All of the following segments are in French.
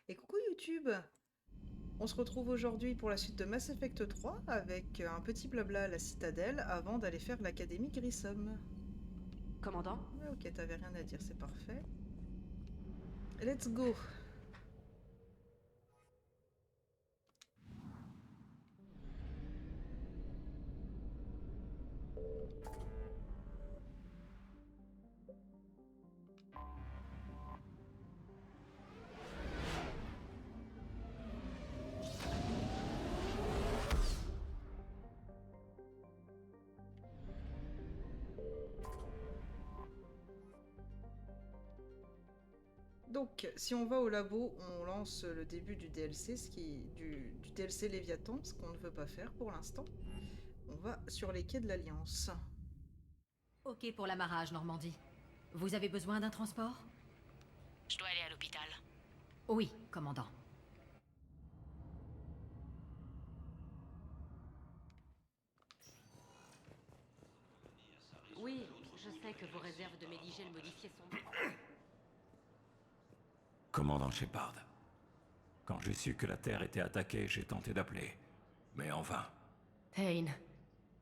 Et coucou YouTube! On se retrouve aujourd'hui pour la suite de Mass Effect 3 avec un petit blabla à la citadelle avant d'aller faire l'Académie Grissom. Commandant? Ouais, ok, t'avais rien à dire, c'est parfait. Let's go! Donc, si on va au labo, on lance le début du DLC, du DLC Léviathan, ce qu'on ne veut pas faire pour l'instant. On va sur les quais de l'Alliance. Ok pour l'amarrage, Normandie. Vous avez besoin d'un transport? Je dois aller à l'hôpital. Oui, commandant. Oui, je sais que vos réserves de Médigel modifiées sont... Commandant Shepard. Quand j'ai su que la Terre était attaquée, j'ai tenté d'appeler. Mais en vain. Tain,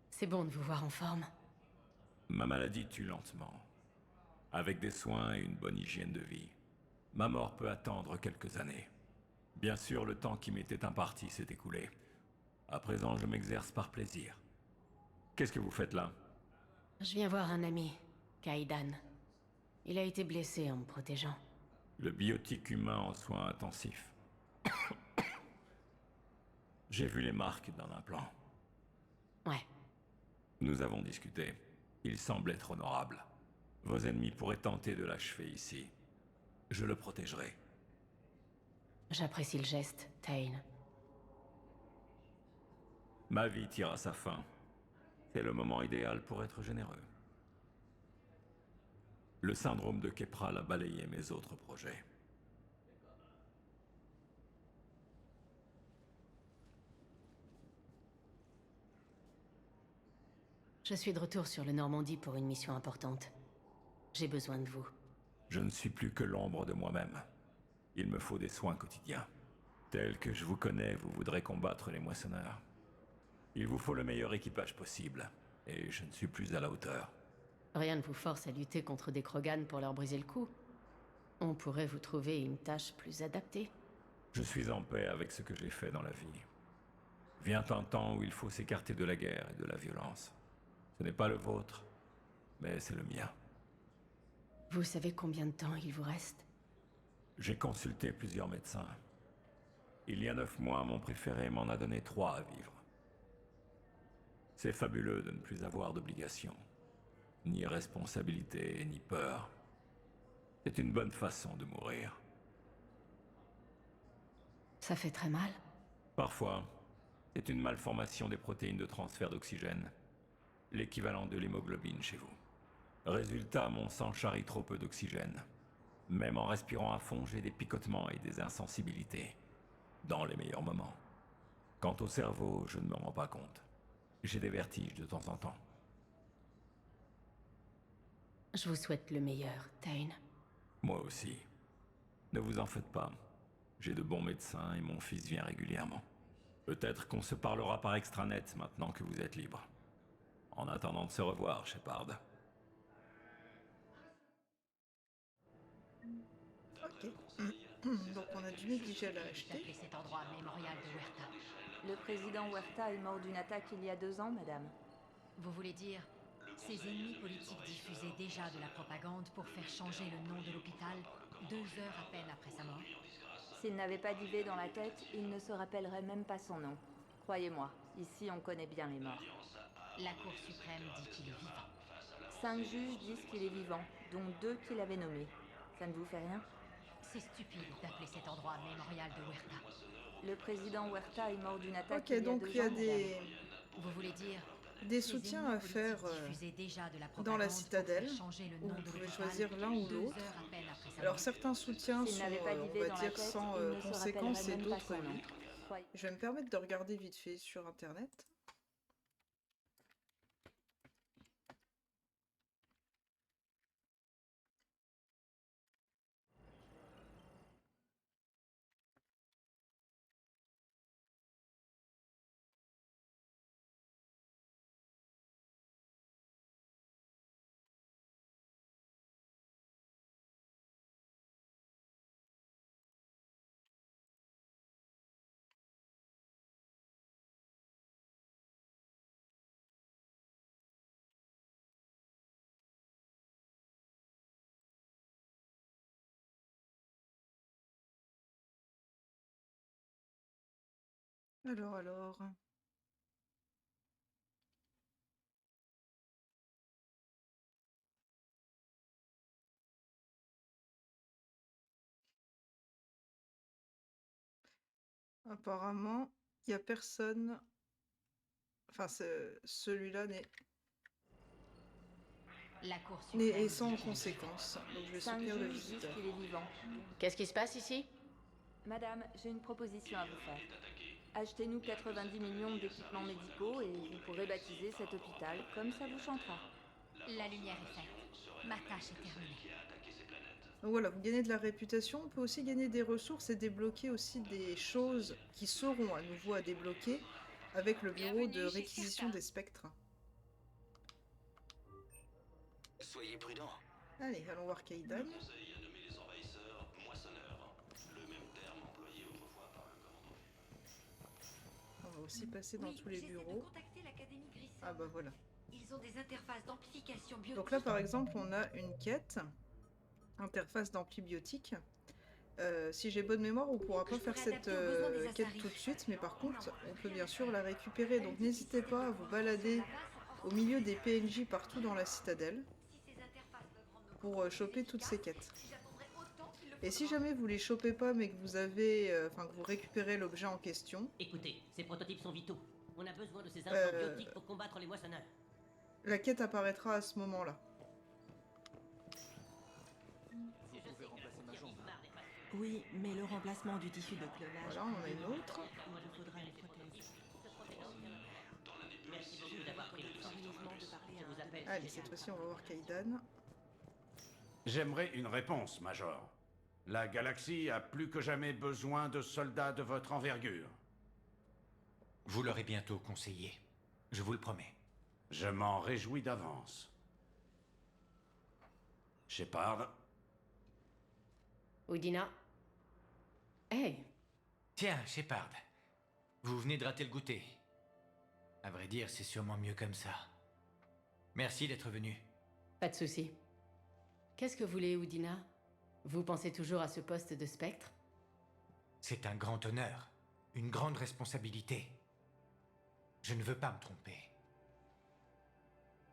c'est bon de vous voir en forme. Ma maladie tue lentement. Avec des soins et une bonne hygiène de vie. Ma mort peut attendre quelques années. Bien sûr, le temps qui m'était imparti s'est écoulé. À présent, je m'exerce par plaisir. Qu'est-ce que vous faites là? Je viens voir un ami, Kaidan. Il a été blessé en me protégeant. Le biotique humain en soins intensifs. J'ai vu les marques d'un implant. Ouais, Nous avons discuté. Il semble être honorable. Vos ennemis pourraient tenter de l'achever ici. Je le protégerai. j'apprécie le geste, Tain. Ma vie tire à sa fin. C'est le moment idéal pour être généreux. Le syndrome de Kepral a balayé mes autres projets. Je suis de retour sur le Normandie pour une mission importante. J'ai besoin de vous. Je ne suis plus que l'ombre de moi-même. Il me faut des soins quotidiens. Tel que je vous connais, vous voudrez combattre les moissonneurs. Il vous faut le meilleur équipage possible, et je ne suis plus à la hauteur. Rien ne vous force à lutter contre des Krogan pour leur briser le cou. On pourrait vous trouver une tâche plus adaptée. Je suis en paix avec ce que j'ai fait dans la vie. Vient un temps où il faut s'écarter de la guerre et de la violence. Ce n'est pas le vôtre, mais c'est le mien. Vous savez combien de temps il vous reste? J'ai consulté plusieurs médecins. Il y a 9 mois, mon préféré m'en a donné 3 à vivre. C'est fabuleux de ne plus avoir d'obligations. Ni responsabilité, ni peur. C'est une bonne façon de mourir. Ça fait très mal. Parfois, c'est une malformation des protéines de transfert d'oxygène. L'équivalent de l'hémoglobine chez vous. Résultat, mon sang charrie trop peu d'oxygène. Même en respirant à fond, j'ai des picotements et des insensibilités. Dans les meilleurs moments. Quant au cerveau, je ne me rends pas compte. J'ai des vertiges de temps en temps. Je vous souhaite le meilleur, Tain. Moi aussi. Ne vous en faites pas. J'ai de bons médecins et mon fils vient régulièrement. Peut-être qu'on se parlera par extranet maintenant que vous êtes libre. En attendant de se revoir, Shepard. Ok. Donc on a du Medigel à acheter. D'appeler cet endroit mémorial de Huerta. Le président Huerta est mort d'une attaque il y a 2 ans, madame. Vous voulez dire, ses ennemis politiques diffusaient déjà de la propagande pour faire changer le nom de l'hôpital 2 heures à peine après sa mort? S'il n'avait pas d'idée dans la tête, il ne se rappellerait même pas son nom. Croyez-moi, ici on connaît bien les morts. La Cour suprême dit qu'il est vivant. 5 juges disent qu'il est vivant, dont 2 qu'il avait nommés. Ça ne vous fait rien? C'est stupide d'appeler cet endroit mémorial de Huerta. Le président Huerta est mort d'une attaque Ok, il y a donc 2 il y ans, a madame. Vous voulez dire, des ses soutiens ennemis à faire politiques diffusaient déjà de la dans la propagande pour citadelle, faire changer le où nom vous de pouvez l'hôpital choisir l'un ou 2 l'autre. heures à peine après sa Alors mort? certains soutiens S'il sont, n'avait pas on d'idée va dans la dire, tête, sans il ne se conséquences rappellerait et même pas d'autres son nom. oui. Je vais me permettre de regarder vite fait sur internet. Alors. Apparemment, il n'y a personne. Enfin, celui-là La Cour n'est suprême sans dit qu'il est conséquence. Donc je vais Cinq soutenir le juges disent visiteur. qu'il est vivant. Qu'est-ce qui se passe ici? Madame, j'ai une proposition à vous faire. Achetez-nous 90 millions d'équipements médicaux et vous pourrez baptiser cet hôpital comme ça vous chantera. La lumière est faite. Ma tâche est terminée. Donc voilà, vous gagnez de la réputation, on peut aussi gagner des ressources et débloquer aussi des choses qui seront à nouveau à débloquer avec le bureau de Bienvenue chez réquisition Certa. des spectres. Soyez prudent. Allez, allons voir Kaidan. Conseil à nommer les envahisseurs moissonneurs. Le même terme employé autrefois par le commandant. On va aussi passer dans Oui, tous les j'essaie de bureaux. contacter l'Académie Grissom. Ah bah voilà. Ils ont des interfaces d'amplification biotique. Donc là par exemple on a une quête, interface d'amplibiotique. Si j'ai bonne mémoire, on pourra pas faire cette quête tout de suite, mais par contre on peut bien sûr la récupérer. Donc n'hésitez pas à vous balader au milieu des PNJ partout dans la citadelle pour choper toutes ces quêtes. Et si jamais vous les chopez pas mais que vous avez, que vous récupérez l'objet en question, Écoutez, ces prototypes sont vitaux. On a besoin de ces implants biotiques pour combattre les moissonneurs. la quête apparaîtra à ce moment-là. Oui, mais le remplacement du tissu de clonage... Voilà, on en a une autre. Il vous faudra une prothèse. Merci beaucoup d'avoir pris le temps. Sérieusement de parler Je vous à un... appelle. Allez, cette fois-ci on va voir Kaidan. J'aimerais une réponse, Major. La galaxie a plus que jamais besoin de soldats de votre envergure. Vous l'aurez bientôt conseillé. Je vous le promets. Je m'en réjouis d'avance. Shepard, Udina? Hey, Tiens, Shepard. Vous venez de rater le goûter. À vrai dire, c'est sûrement mieux comme ça. Merci d'être venu. pas de souci. Qu'est-ce que vous voulez, Udina? Vous pensez toujours à ce poste de spectre? C'est un grand honneur. Une grande responsabilité. Je ne veux pas me tromper.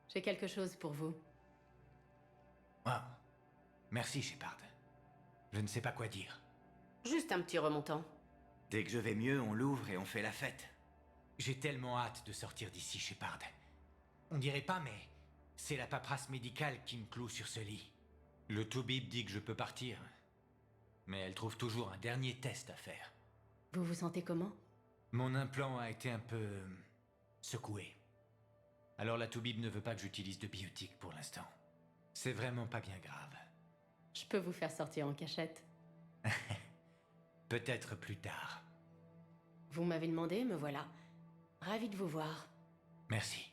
J'ai quelque chose pour vous. Ah. Merci, Shepard. Je ne sais pas quoi dire. Juste un petit remontant. Dès que je vais mieux, on l'ouvre et on fait la fête. J'ai tellement hâte de sortir d'ici, Shepard. On dirait pas, mais c'est la paperasse médicale qui me cloue sur ce lit. Le Toubib dit que je peux partir. Mais elle trouve toujours un dernier test à faire. Vous vous sentez comment? Mon implant a été un peu... secoué. Alors la Toubib ne veut pas que j'utilise de biotique pour l'instant. C'est vraiment pas bien grave. Je peux vous faire sortir en cachette. Peut-être plus tard. Vous m'avez demandé, me voilà. Ravi de vous voir. Merci.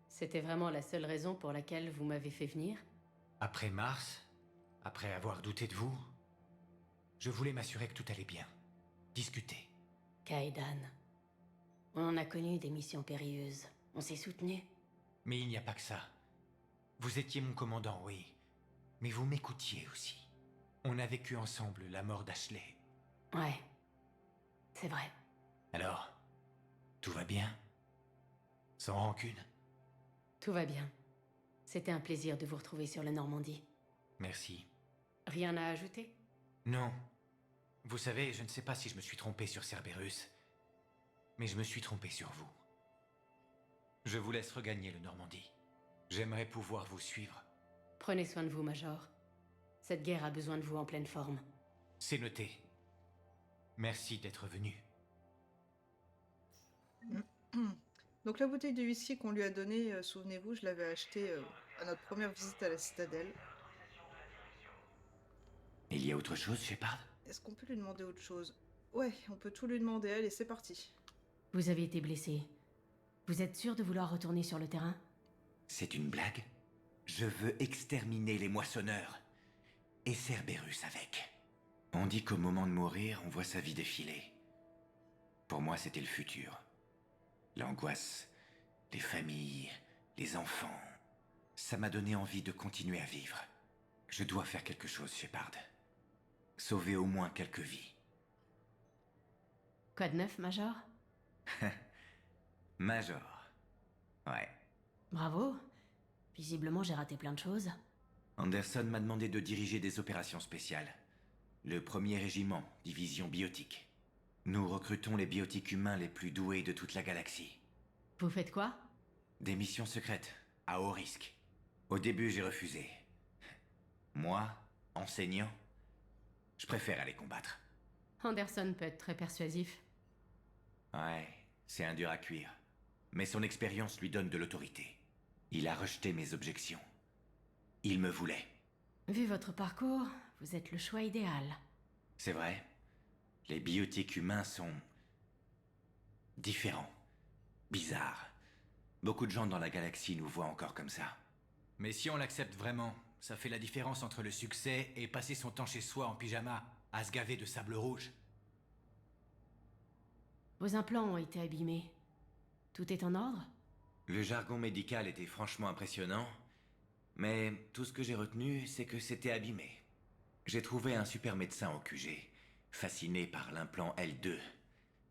C'était vraiment la seule raison pour laquelle vous m'avez fait venir? Après Mars, après avoir douté de vous, je voulais m'assurer que tout allait bien. Discuter. Kaidan. On en a connu des missions périlleuses. On s'est soutenus. Mais il n'y a pas que ça. Vous étiez mon commandant, oui. Mais vous m'écoutiez aussi. On a vécu ensemble la mort d'Ashley. Ouais. C'est vrai. Alors, tout va bien? Sans rancune? Tout va bien. C'était un plaisir de vous retrouver sur la Normandie. Merci. Rien à ajouter? Non. Vous savez, je ne sais pas si je me suis trompé sur Cerberus, mais je me suis trompé sur vous. Je vous laisse regagner le Normandie. J'aimerais pouvoir vous suivre. Prenez soin de vous, Major. Cette guerre a besoin de vous en pleine forme. C'est noté. Merci d'être venu. Donc la bouteille de whisky qu'on lui a donnée, souvenez-vous, je l'avais achetée à notre première visite à la citadelle. Il y a autre chose, Shepard? Est-ce qu'on peut lui demander autre chose? Ouais, on peut tout lui demander. Allez, c'est parti. Vous avez été blessé. Vous êtes sûr de vouloir retourner sur le terrain? C'est une blague? Je veux exterminer les moissonneurs. Et Cerberus avec. On dit qu'au moment de mourir, on voit sa vie défiler. Pour moi, c'était le futur. L'angoisse, les familles, les enfants. Ça m'a donné envie de continuer à vivre. Je dois faire quelque chose, Shepard. Sauver au moins quelques vies. Quoi de neuf, Major? Major. Ouais. Bravo. Visiblement, j'ai raté plein de choses. Anderson m'a demandé de diriger des opérations spéciales. Le premier régiment, division biotique. Nous recrutons les biotiques humains les plus doués de toute la galaxie. Vous faites quoi? Des missions secrètes, à haut risque. Au début, j'ai refusé. Moi, enseignant, je préfère aller combattre. Anderson peut être très persuasif. Ouais, c'est un dur à cuire. Mais son expérience lui donne de l'autorité. Il a rejeté mes objections. Il me voulait. Vu votre parcours, vous êtes le choix idéal. C'est vrai. Les biotiques humains sont... différents. Bizarres. Beaucoup de gens dans la galaxie nous voient encore comme ça. Mais si on l'accepte vraiment, ça fait la différence entre le succès et passer son temps chez soi en pyjama, à se gaver de sable rouge. Vos implants ont été abîmés. Tout est en ordre? Le jargon médical était franchement impressionnant, mais tout ce que j'ai retenu, c'est que c'était abîmé. J'ai trouvé un super médecin au QG, fasciné par l'implant L2.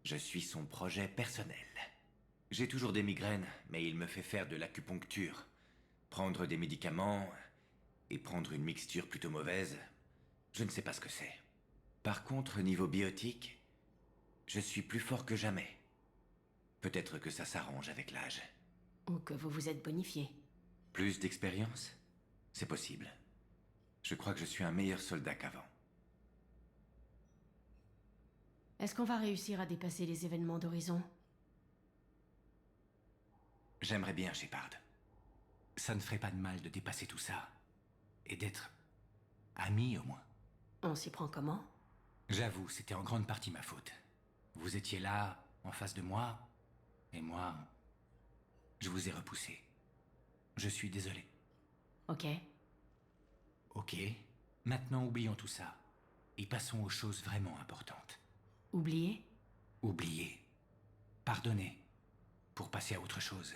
Je suis son projet personnel. J'ai toujours des migraines, mais il me fait faire de l'acupuncture, prendre des médicaments et prendre une mixture plutôt mauvaise. Je ne sais pas ce que c'est. Par contre, niveau biotique, je suis plus fort que jamais. Peut-être que ça s'arrange avec l'âge. Ou que vous vous êtes bonifié. Plus d'expérience? C'est possible. Je crois que je suis un meilleur soldat qu'avant. Est-ce qu'on va réussir à dépasser les événements d'Horizon? J'aimerais bien, Shepard. Ça ne ferait pas de mal de dépasser tout ça. Et d'être amis, au moins. On s'y prend comment? J'avoue, c'était en grande partie ma faute. Vous étiez là, en face de moi, et moi... je vous ai repoussé. Je suis désolé. Ok. Ok. Maintenant, oublions tout ça. Et passons aux choses vraiment importantes. Oubliez? Oubliez. Pardonnez. Pour passer à autre chose.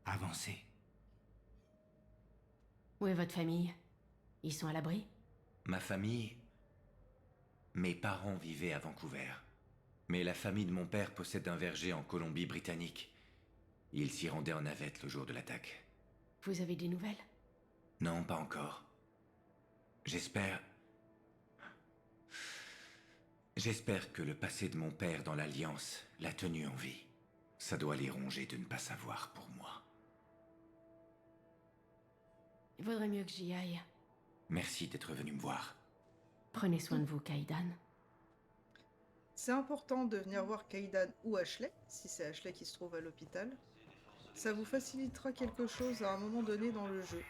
Avancer. Où est votre famille? Ils sont à l'abri? Ma famille... Mes parents vivaient à Vancouver. Mais la famille de mon père possède un verger en Colombie-Britannique. Il s'y rendait en navette le jour de l'attaque. Vous avez des nouvelles? Non, pas encore. J'espère que le passé de mon père dans l'Alliance l'a tenu en vie. Ça doit les ronger de ne pas savoir pour moi. Il vaudrait mieux que j'y aille. Merci d'être venu me voir. Prenez soin de vous, Kaidan. C'est important de venir voir Kaidan ou Ashley, si c'est Ashley qui se trouve à l'hôpital. Ça vous facilitera quelque chose à un moment donné dans le jeu.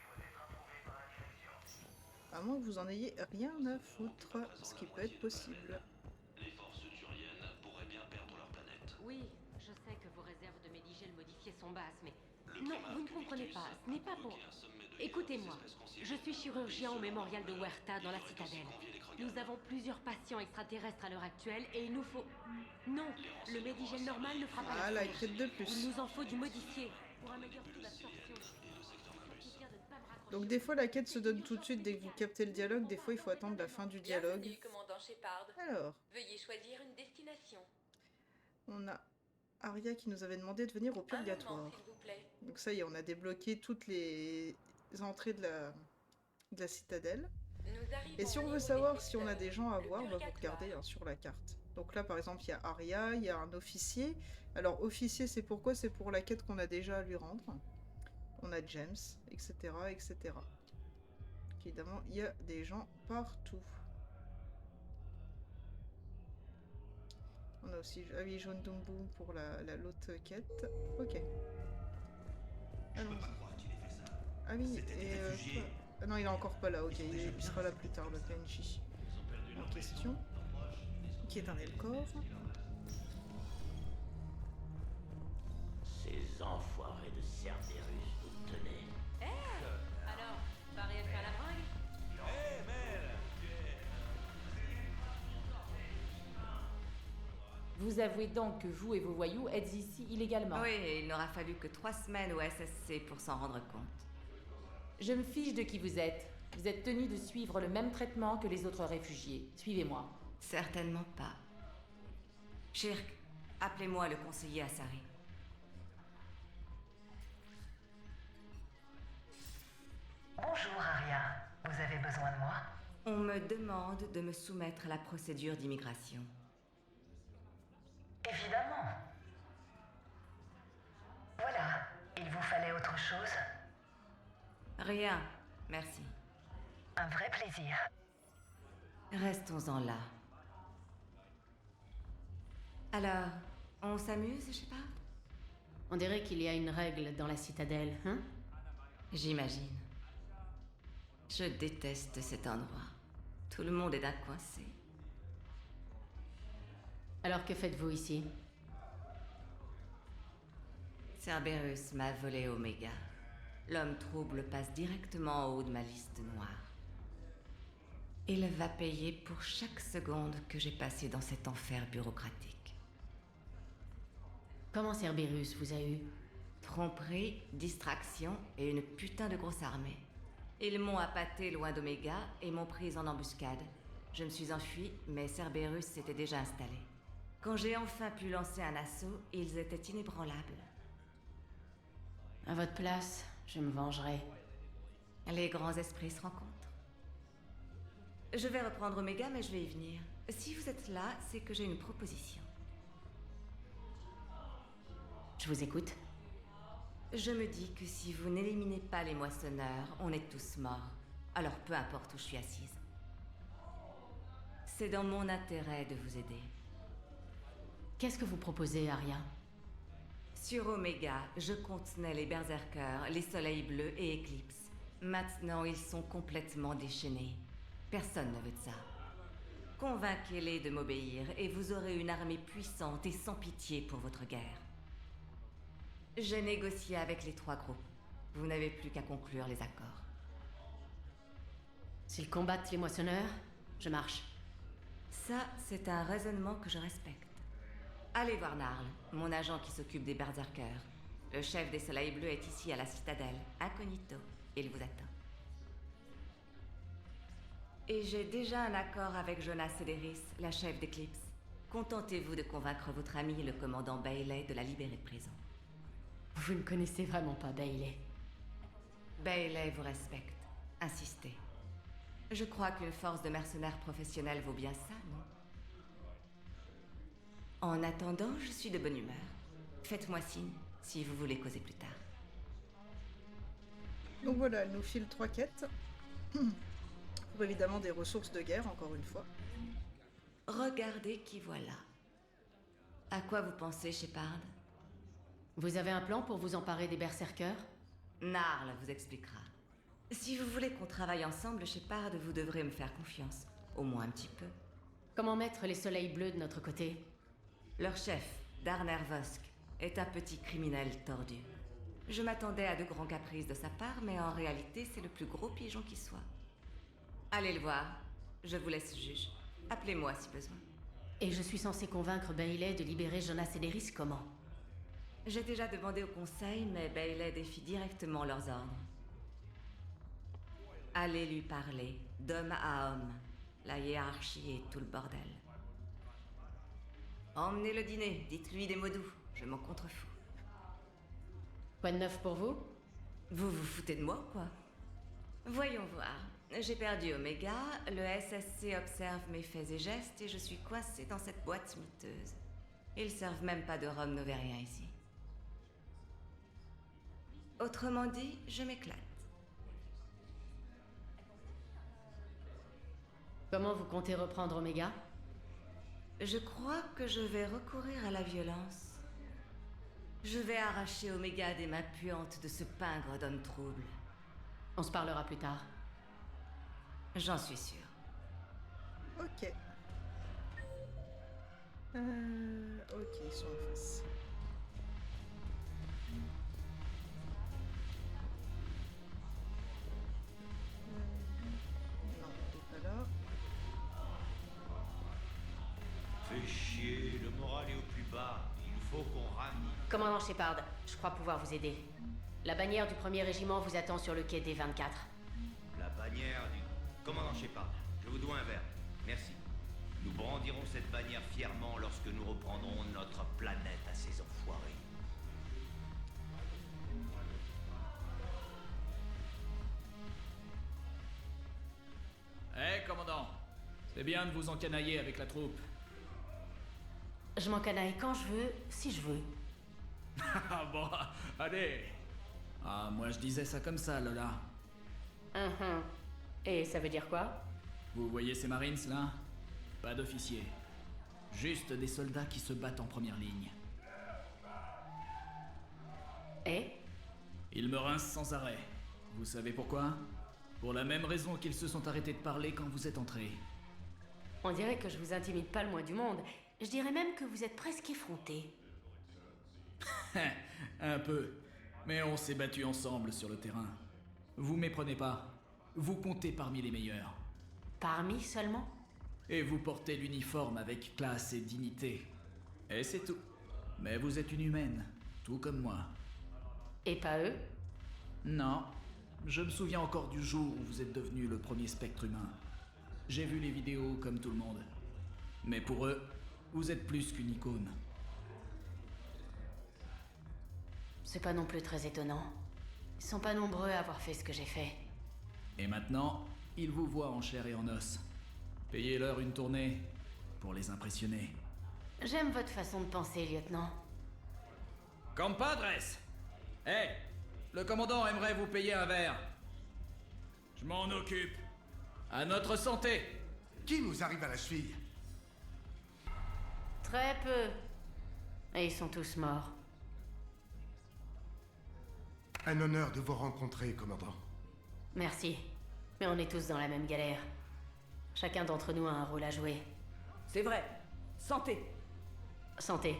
À moins que vous en ayez rien à foutre, ce qui peut être possible. Oui, je sais que vos réserves de Medigel modifiées sont basses, mais... Non, vous ne comprenez pas, ce n'est pas pour... Écoutez-moi, je suis chirurgien au mémorial de Huerta dans la citadelle. Nous avons plusieurs patients extraterrestres à l'heure actuelle et il nous faut... Non, le Medigel normal ne fera pas Ah, l'affaire. la quête de plus. Il nous en faut du modifié pour un meilleur taux d'absorption. Donc des fois la quête se donne tout de suite dès que vous captez le dialogue, des fois il faut attendre la fin du dialogue. Bienvenue, commandant Shepard. Alors, Veuillez choisir une destination. on a Arya qui nous avait demandé de venir au Un purgatoire. moment, s'il vous plaît. Donc ça y est, on a débloqué toutes les entrées de la citadelle. Nous arrivons Et si au on veut niveau savoir des si on a des gens à le voir, bah, vous purgatoire. regardez sur la carte. Donc là par exemple il y a Arya, il y a un officier. Alors officier c'est pourquoi? C'est pour la quête qu'on a déjà à lui rendre. On a James, etc. etc. Donc, évidemment il y a des gens partout. On a aussi ah oui, Jaune Dumboum pour l'autre quête. Ok. Allons-y. Ah oui, et quoi? Ah non, il est encore pas là, ok, il sera là plus tard, le PNJ en question. Qui est un Elcor. Ces enfoirés de Cerberus vous tenaient. Alors, paré à faire la bringue? Vous avouez donc que vous et vos voyous êtes ici illégalement. Oui, et il n'aura fallu que 3 semaines au SSC pour s'en rendre compte. Je me fiche de qui vous êtes. Vous êtes tenu de suivre le même traitement que les autres réfugiés. Suivez-moi. Certainement pas. Shirk, Appelez-moi le conseiller Asari. Bonjour, Aria. Vous avez besoin de moi? On me demande de me soumettre à la procédure d'immigration. Évidemment. Voilà. Il vous fallait autre chose? Rien, merci. Un vrai plaisir. Restons-en là. Alors, on s'amuse, je sais pas? On dirait qu'il y a une règle dans la citadelle, hein? J'imagine. Je déteste cet endroit. Tout le monde est d'un coincé. Alors que faites-vous ici? Cerberus m'a volé Omega. L'homme trouble passe directement en haut de ma liste noire. Il va payer pour chaque seconde que j'ai passée dans cet enfer bureaucratique. Comment Cerberus vous a eu? Tromperie, distraction et une putain de grosse armée. Ils m'ont appâté loin d'Omega et m'ont prise en embuscade. Je me suis enfuie, mais Cerberus s'était déjà installé. Quand j'ai enfin pu lancer un assaut, ils étaient inébranlables. À votre place, je me vengerai. Les grands esprits se rencontrent. Je vais reprendre Omega, mais je vais y venir. Si vous êtes là, c'est que j'ai une proposition. Je vous écoute. Je me dis que si vous n'éliminez pas les moissonneurs, on est tous morts. Alors peu importe où je suis assise. C'est dans mon intérêt de vous aider. Qu'est-ce que vous proposez, Aria? Sur Omega, je contenais les berserkers, les soleils bleus et Eclipse. Maintenant, ils sont complètement déchaînés. Personne ne veut de ça. Convainquez-les de m'obéir et vous aurez une armée puissante et sans pitié pour votre guerre. J'ai négocié avec les 3 groupes. Vous n'avez plus qu'à conclure les accords. S'ils combattent les moissonneurs, je marche. Ça, c'est un raisonnement que je respecte. Allez voir Narl, mon agent qui s'occupe des berserkers. Le chef des Soleils Bleus est ici à la citadelle, incognito. Il vous attend. Et j'ai déjà un accord avec Jonas Cederis, la chef d'Eclipse. Contentez-vous de convaincre votre ami, le commandant Bailey, de la libérer de prison. Vous ne connaissez vraiment pas Bailey. Bailey vous respecte. Insistez. Je crois qu'une force de mercenaires professionnels vaut bien ça, non? En attendant, je suis de bonne humeur. Faites-moi signe si vous voulez causer plus tard. Donc voilà, elle nous file 3 quêtes. Pour évidemment des ressources de guerre, encore une fois. Regardez qui voilà. À quoi vous pensez, Shepard? Vous avez un plan pour vous emparer des berserkers? Narl vous expliquera. Si vous voulez qu'on travaille ensemble, Shepard, vous devrez me faire confiance. Au moins un petit peu. Comment mettre les soleils bleus de notre côté? Leur chef, Darner Vosk, est un petit criminel tordu. Je m'attendais à de grands caprices de sa part, mais en réalité, c'est le plus gros pigeon qui soit. Allez le voir. Je vous laisse juge. Appelez-moi si besoin. Et je suis censé convaincre Bailey de libérer Jonas Cederis comment? J'ai déjà demandé au conseil, mais Bailey défie directement leurs ordres. Allez lui parler, d'homme à homme. La hiérarchie et tout le bordel. Emmenez le dîner, dites-lui des mots doux, je m'en contrefous. Quoi de neuf pour vous? Vous vous foutez de moi ou quoi? Voyons voir. J'ai perdu Omega, le SSC observe mes faits et gestes et je suis coincée dans cette boîte miteuse. Ils servent même pas de rhum novérien ici. Autrement dit, je m'éclate. Comment vous comptez reprendre Omega? Je crois que je vais recourir à la violence. Je vais arracher Omega des mains puantes de ce pingre d'homme trouble. On se parlera plus tard. J'en suis sûre. Ok. Ok, ils sont en face. Non, il est pas là. Fais chier, le moral est au plus bas. Il faut qu'on rame. Commandant Shepard, je crois pouvoir vous aider. La bannière du 1er régiment vous attend sur le quai des 24. La bannière du... Commandant Shepard, je vous dois un verre. Merci. Nous brandirons cette bannière fièrement lorsque nous reprendrons notre planète à ces enfoirés. Hé, commandant. C'est bien de vous encanailler avec la troupe. Je m'encanaille quand je veux, si je veux. Ah bon, allez. Ah, moi je disais ça comme ça, Lola. Et ça veut dire quoi? Vous voyez ces Marines là? Pas d'officiers. Juste des soldats qui se battent en première ligne. Et? Ils me rincent sans arrêt. Vous savez pourquoi? Pour la même raison qu'ils se sont arrêtés de parler quand vous êtes entrés. On dirait que je vous intimide pas le moins du monde. Je dirais même que vous êtes presque effrontés. Un peu. Mais on s'est battus ensemble sur le terrain. Vous méprenez pas. Vous comptez parmi les meilleurs. Parmi seulement? Et vous portez l'uniforme avec classe et dignité. Et c'est tout. Mais vous êtes une humaine, tout comme moi. Et pas eux? Non. Je me souviens encore du jour où vous êtes devenu le premier spectre humain. J'ai vu les vidéos comme tout le monde. Mais pour eux, vous êtes plus qu'une icône. C'est pas non plus très étonnant. Ils sont pas nombreux à avoir fait ce que j'ai fait. Et maintenant, ils vous voient en chair et en os. Payez-leur une tournée pour les impressionner. J'aime votre façon de penser, lieutenant. Compadres! Hé! Le commandant aimerait vous payer un verre. Je m'en occupe. À notre santé! Qui nous arrive à la cheville? Très peu. Et ils sont tous morts. Un honneur de vous rencontrer, commandant. Merci. Mais on est tous dans la même galère. Chacun d'entre nous a un rôle à jouer. C'est vrai. Santé. Santé.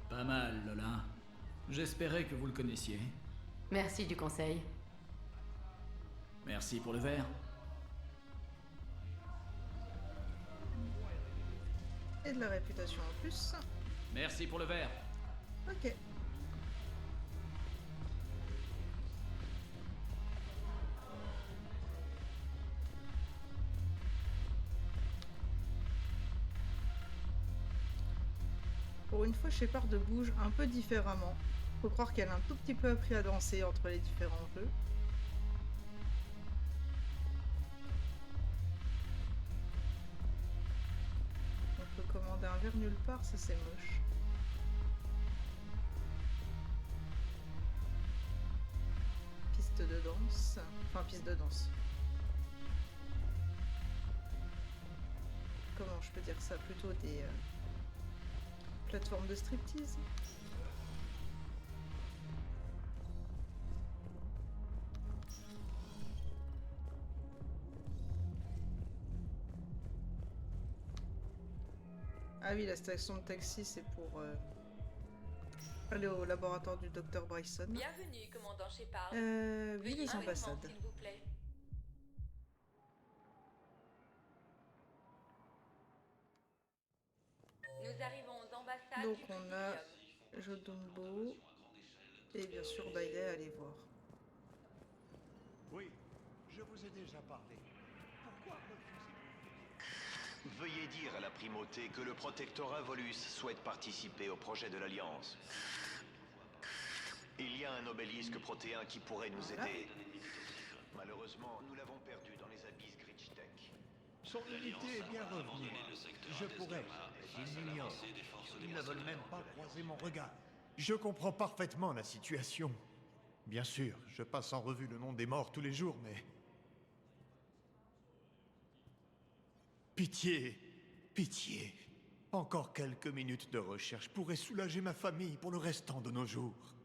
Pas mal, Lola. J'espérais que vous le connaissiez. Merci du conseil. Merci pour le verre. Et de la réputation en plus. Merci pour le verre. Ok. Pour une fois, Shepard bouge un peu différemment. Faut croire qu'elle a un tout petit peu appris à danser entre les différents jeux. On peut commander un verre nulle part, ça c'est moche. Piste de danse. Enfin, piste de danse. Comment je peux dire ça? Plutôt des plateformes de striptease. Ah oui, la station de taxi, c'est pour aller au laboratoire du docteur Bryson. Bienvenue, commandant Shepard. Oui, les ambassades. S'il vous plaît. Nous arrivons aux ambassades. Donc on a Jodumbo et bien sûr Bailey à aller voir. Oui, je vous ai déjà parlé. Pourquoi refusez-vous? Veuillez dire à la primauté que le protectorat Volus souhaite participer au projet de l'Alliance. Il y a un obélisque protéin qui pourrait nous aider. Malheureusement, nous l'avons perdu dans les abysses Gritchtech. Son unité est bien revenue. Je pourrais, mais ils m'ignorent. Ils ne veulent même pas croiser mon regard. Je comprends parfaitement la situation. Bien sûr, je passe en revue le nom des morts tous les jours, mais... Pitié, pitié. Encore quelques minutes de recherche pourraient soulager ma famille pour le restant de nos jours.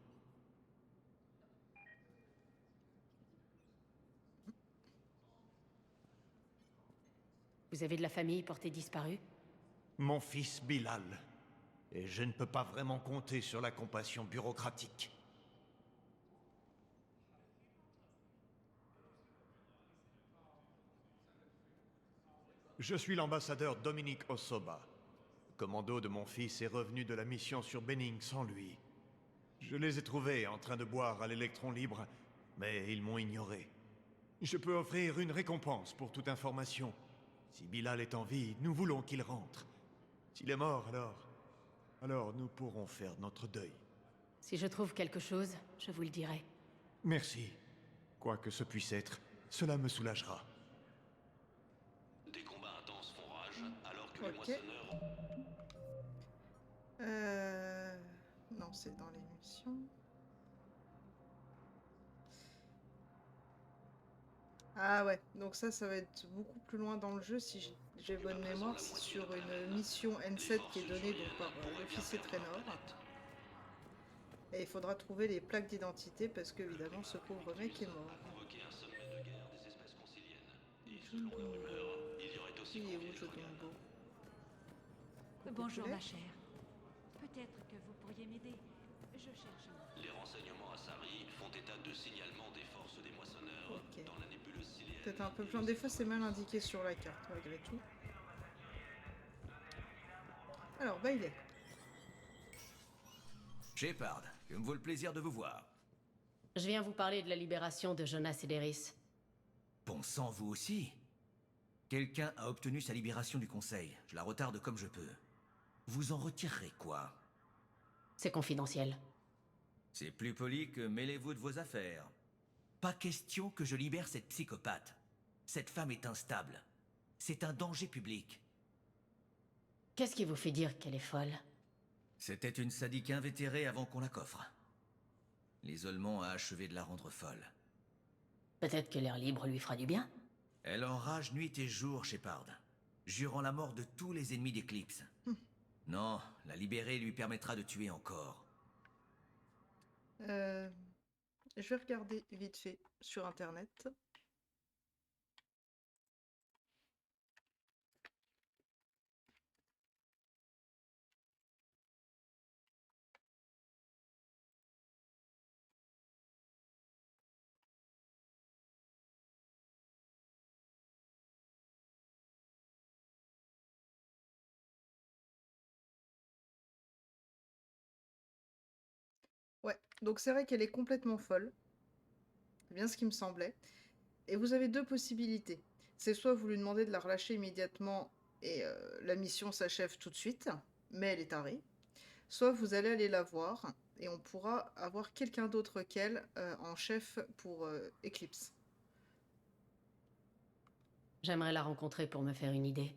Vous avez de la famille portée disparue? Mon fils Bilal. Et je ne peux pas vraiment compter sur la compassion bureaucratique. Je suis l'ambassadeur Dominique Osoba. Le commando de mon fils est revenu de la mission sur Benning sans lui. Je les ai trouvés en train de boire à l'électron libre, mais ils m'ont ignoré. Je peux offrir une récompense pour toute information. Si Bilal est en vie, nous voulons qu'il rentre. S'il est mort, alors nous pourrons faire notre deuil. Si je trouve quelque chose, je vous le dirai. Merci. Quoi que ce puisse être, cela me soulagera. Des combats intenses font rage, alors que les Ok. moissonneurs... Non, c'est dans l'émission. Ah ouais, donc ça va être beaucoup plus loin dans le jeu si j'ai bonne mémoire. C'est sur une mission N7 qui est donnée donc par l'officier Traynor. Et il faudra trouver les plaques d'identité parce qu'évidemment ce pauvre mec est mort. Convoquer un sommet de guerre des espèces conciliennes. Et Jodumbo. selon les rumeurs, il y aurait aussi... Qui est où Jodumbo? Bonjour ma chère. Peut-être que vous pourriez m'aider. Je cherche mon... Les renseignements à Sari font état de signalement des forces des moissonneurs Ok. dans la nébuleuse Siléenne. Peut-être un peu plus loin. Des fois c'est mal indiqué sur la carte malgré tout. Alors, Bailey. Shepard, que me vaut le plaisir de vous voir. Je viens vous parler de la libération de Jonas Ederis. Bon sang, vous aussi? Quelqu'un a obtenu sa libération du Conseil. Je la retarde comme je peux. Vous en retirerez quoi? C'est confidentiel. C'est plus poli que mêlez-vous de vos affaires. Pas question que je libère cette psychopathe. Cette femme est instable. C'est un danger public. Qu'est-ce qui vous fait dire qu'elle est folle? C'était une sadique invétérée avant qu'on la coffre. L'isolement a achevé de la rendre folle. Peut-être que l'air libre lui fera du bien? Elle enrage nuit et jour, Shepard, jurant la mort de tous les ennemis d'Eclipse. Non, la libérer lui permettra de tuer encore. Je vais regarder vite fait sur internet. Ouais, donc c'est vrai qu'elle est complètement folle. C'est bien ce qui me semblait. Et vous avez deux possibilités. C'est soit vous lui demandez de la relâcher immédiatement et la mission s'achève tout de suite, mais elle est tarée. Soit vous allez aller la voir et on pourra avoir quelqu'un d'autre qu'elle en chef pour Eclipse. J'aimerais la rencontrer pour me faire une idée.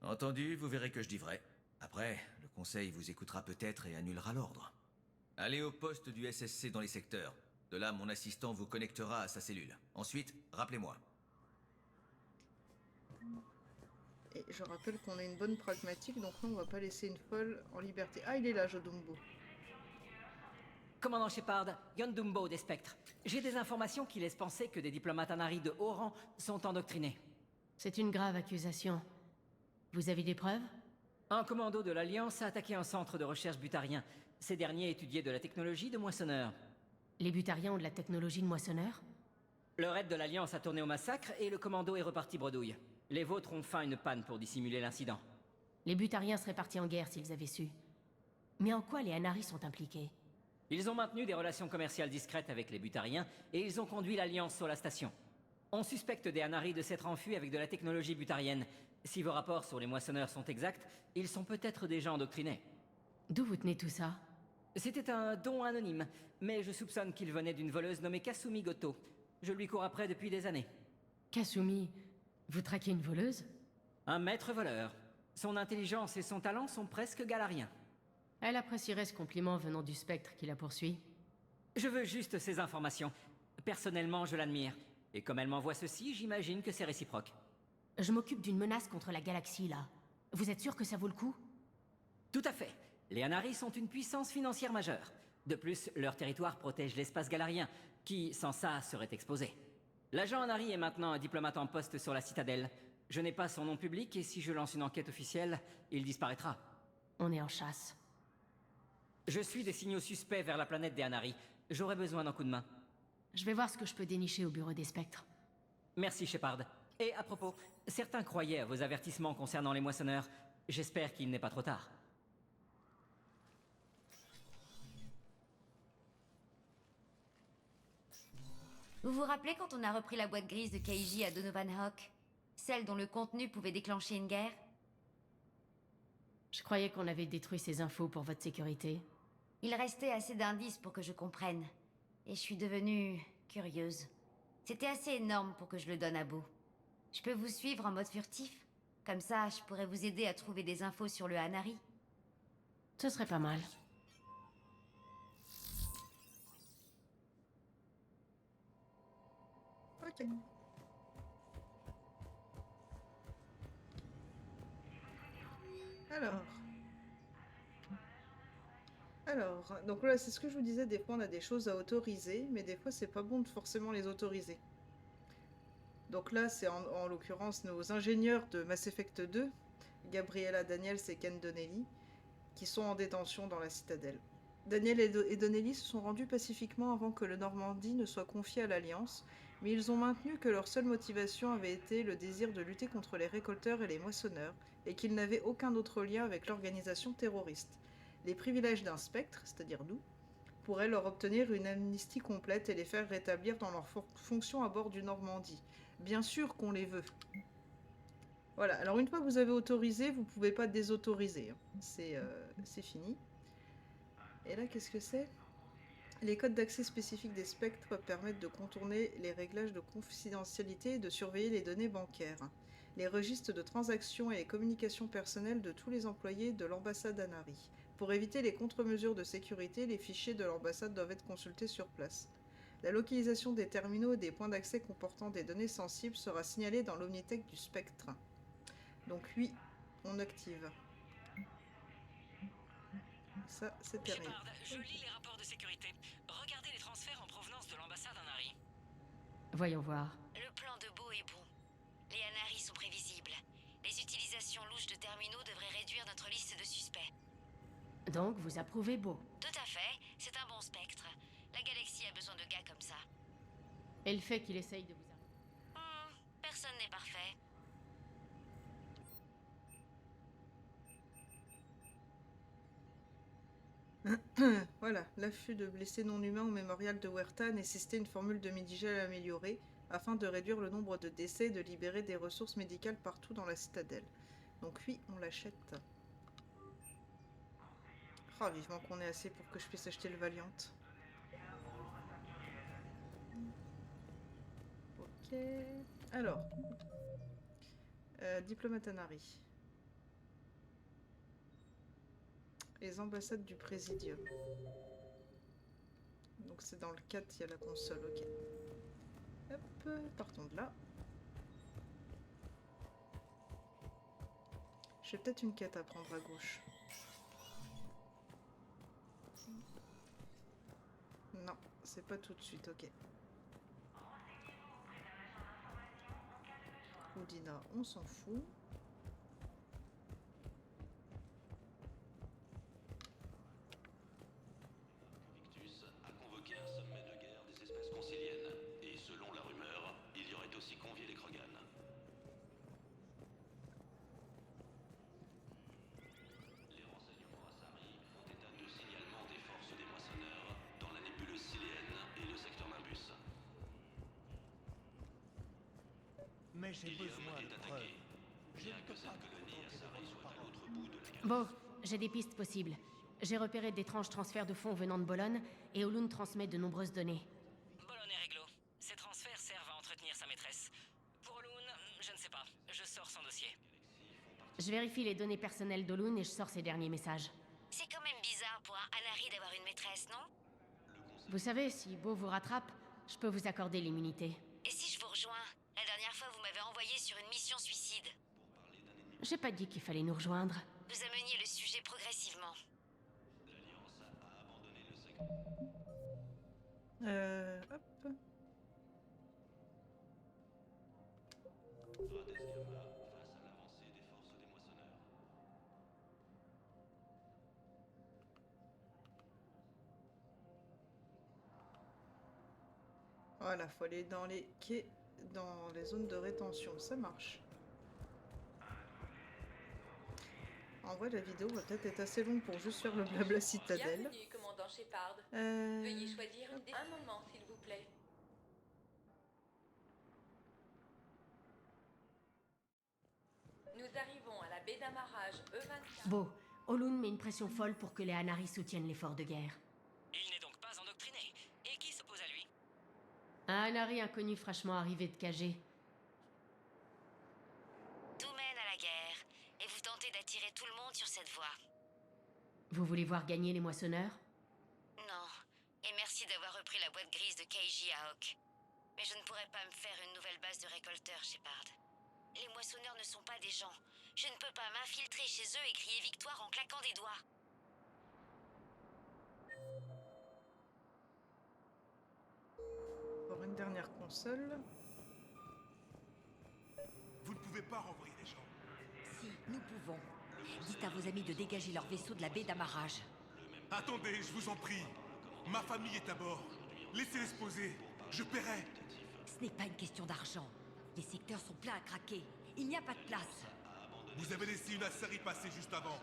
Entendu, vous verrez que je dis vrai. Après, le Conseil vous écoutera peut-être et annulera l'ordre. Allez au poste du SSC dans les secteurs. De là, mon assistant vous connectera à sa cellule. Ensuite, rappelez-moi. Et je rappelle qu'on a une bonne pragmatique, donc là on va pas laisser une folle en liberté. Ah, il est là, Jodumbo. Commandant Shepard, Yondumbo des Spectres. J'ai des informations qui laissent penser que des diplomates Anari de haut rang sont endoctrinés. C'est une grave accusation. Vous avez des preuves? Un commando de l'Alliance a attaqué un centre de recherche butarien. Ces derniers étudiaient de la technologie de moissonneurs. Les butariens ont de la technologie de moissonneur? Le raid de l'Alliance a tourné au massacre et le commando est reparti bredouille. Les vôtres ont feint une panne pour dissimuler l'incident. Les butariens seraient partis en guerre s'ils avaient su. Mais en quoi les Anari sont impliqués? Ils ont maintenu des relations commerciales discrètes avec les butariens et ils ont conduit l'Alliance sur la station. On suspecte des Anari de s'être enfuis avec de la technologie butarienne. Si vos rapports sur les moissonneurs sont exacts, ils sont peut-être déjà endoctrinés. D'où vous tenez tout ça? C'était un don anonyme, mais je soupçonne qu'il venait d'une voleuse nommée Kasumi Goto. Je lui cours après depuis des années. Kasumi, vous traquez une voleuse? Un maître voleur. Son intelligence et son talent sont presque galariens. Elle apprécierait ce compliment venant du spectre qui la poursuit. Je veux juste ces informations. Personnellement, je l'admire. Et comme elle m'envoie ceci, j'imagine que c'est réciproque. Je m'occupe d'une menace contre la galaxie, là. Vous êtes sûr que ça vaut le coup? Tout à fait. Les Anari sont une puissance financière majeure. De plus, leur territoire protège l'espace galarien, qui, sans ça, serait exposé. L'agent Anari est maintenant un diplomate en poste sur la citadelle. Je n'ai pas son nom public, et si je lance une enquête officielle, il disparaîtra. On est en chasse. Je suis des signaux suspects vers la planète des Anari. J'aurais besoin d'un coup de main. Je vais voir ce que je peux dénicher au bureau des spectres. Merci, Shepard. Et à propos, certains croyaient à vos avertissements concernant les moissonneurs. J'espère qu'il n'est pas trop tard. Vous vous rappelez quand on a repris la boîte grise de Keiji à Donovan Hawk? Celle dont le contenu pouvait déclencher une guerre? Je croyais qu'on avait détruit ces infos pour votre sécurité. Il restait assez d'indices pour que je comprenne. Et je suis devenue curieuse. C'était assez énorme pour que je le donne à Beau. Je peux vous suivre en mode furtif? Comme ça, je pourrais vous aider à trouver des infos sur le Hanari. Ce serait pas mal. Ok. Alors, donc là, c'est ce que je vous disais, des fois on a des choses à autoriser, mais des fois c'est pas bon de forcément les autoriser. Donc là, c'est en l'occurrence nos ingénieurs de Mass Effect 2, Gabriella Daniels et Ken Donnelly, qui sont en détention dans la citadelle. Daniel et Donnelly se sont rendus pacifiquement avant que le Normandie ne soit confié à l'Alliance, mais ils ont maintenu que leur seule motivation avait été le désir de lutter contre les récolteurs et les moissonneurs, et qu'ils n'avaient aucun autre lien avec l'organisation terroriste. Les privilèges d'un spectre, c'est-à-dire nous, pourraient leur obtenir une amnistie complète et les faire rétablir dans leurs fonctions à bord du Normandie. Bien sûr qu'on les veut. Voilà, alors une fois que vous avez autorisé, vous pouvez pas désautoriser. C'est fini. Et là, qu'est-ce que c'est? Les codes d'accès spécifiques des spectres permettent de contourner les réglages de confidentialité et de surveiller les données bancaires. Les registres de transactions et les communications personnelles de tous les employés de l'ambassade Hanari. Pour éviter les contre-mesures de sécurité, les fichiers de l'ambassade doivent être consultés sur place. La localisation des terminaux et des points d'accès comportant des données sensibles sera signalée dans l'Omnitech du spectre. Donc oui, on active. Ça, c'est terrible. Shepard, je lis les rapports de sécurité. Regardez les transferts en provenance de l'ambassade Hanari. Voyons voir. Le plan de Beau est bon. Les Hanari sont prévisibles. Les utilisations louches de terminaux devraient réduire notre liste de suspects. Donc, vous approuvez Beau. Tout à fait, c'est un bon spectre. La galaxie a besoin de gars comme ça. Et le fait qu'il essaye de vous... Personne n'est parfait. Voilà, l'affût de blessés non humains au mémorial de Huerta nécessitait une formule de Medigel améliorée afin de réduire le nombre de décès et de libérer des ressources médicales partout dans la citadelle. Donc oui, on l'achète. Oh, vivement qu'on ait assez pour que je puisse acheter le Valiant. Ok. Alors. Diplomate Hanari. Les ambassades du Présidium. Donc c'est dans le 4, il y a la console, ok. Hop, partons de là. J'ai peut-être une quête à prendre à gauche. Non, c'est pas tout de suite, ok. Oudina, on s'en fout. Victus a convoqué un sommet de guerre des espèces conciliennes, et selon la rumeur, il y aurait aussi convié les Krogan. Les renseignements Asari font état de signalement des forces des moissonneurs dans la nébuleuse siléenne et le secteur Nimbus. Mais j'ai besoin est de attaqué, preuves. bien que cette colonie Asari soit à l'autre bout de la galaxie. Bon, j'ai des pistes possibles. J'ai repéré d'étranges transferts de fonds venant de Bologna, et Olun transmet de nombreuses données. Bologna et réglo. Ces transferts servent à entretenir sa maîtresse. Pour Olun, je ne sais pas. Je sors son dossier. Je vérifie les données personnelles d'Olun et je sors ses derniers messages. C'est quand même bizarre pour un Hanari d'avoir une maîtresse, non? Vous savez, si Beau vous rattrape, je peux vous accorder l'immunité. Et si je vous rejoins? La dernière fois, vous m'avez envoyé sur une mission suicide. J'ai pas dit qu'il fallait nous rejoindre. Vous ameniez le sujet progressivement. L'Alliance a abandonné le secteur. Hop. Radesiama face à l'avancée des forces des moissonneurs. Voilà, faut aller dans les quais, dans les zones de rétention, ça marche. En vrai, la vidéo va peut-être être assez longue pour juste faire le blabla citadelle. Bienvenue, commandant Shepard. Veuillez choisir un moment, s'il vous plaît. baie d'amarrage E24. Bon, Olun met une pression folle pour que les Anari soutiennent l'effort de guerre. Il n'est donc pas endoctriné. Et qui s'oppose à lui? Un Anari inconnu fraîchement arrivé de KG. Tout mène à la guerre, et vous tentez d'attirer tout le monde sur cette voie. Vous voulez voir gagner les moissonneurs? Non, et merci d'avoir repris la boîte grise de Keiji à Hawk. Mais je ne pourrais pas me faire une nouvelle base de récolteurs, Shepard. Les moissonneurs ne sont pas des gens. Je ne peux pas m'infiltrer chez eux et crier victoire en claquant des doigts. Pour une dernière console. Vous ne pouvez pas renvoyer les gens. Si, nous pouvons. Dites à vos amis de dégager leur vaisseau de la baie d'amarrage. Attendez, je vous en prie. Ma famille est à bord. Laissez-les se poser. Je paierai. Ce n'est pas une question d'argent. Les secteurs sont pleins à craquer. Il n'y a pas de place. Vous avez laissé une Asari passer juste avant.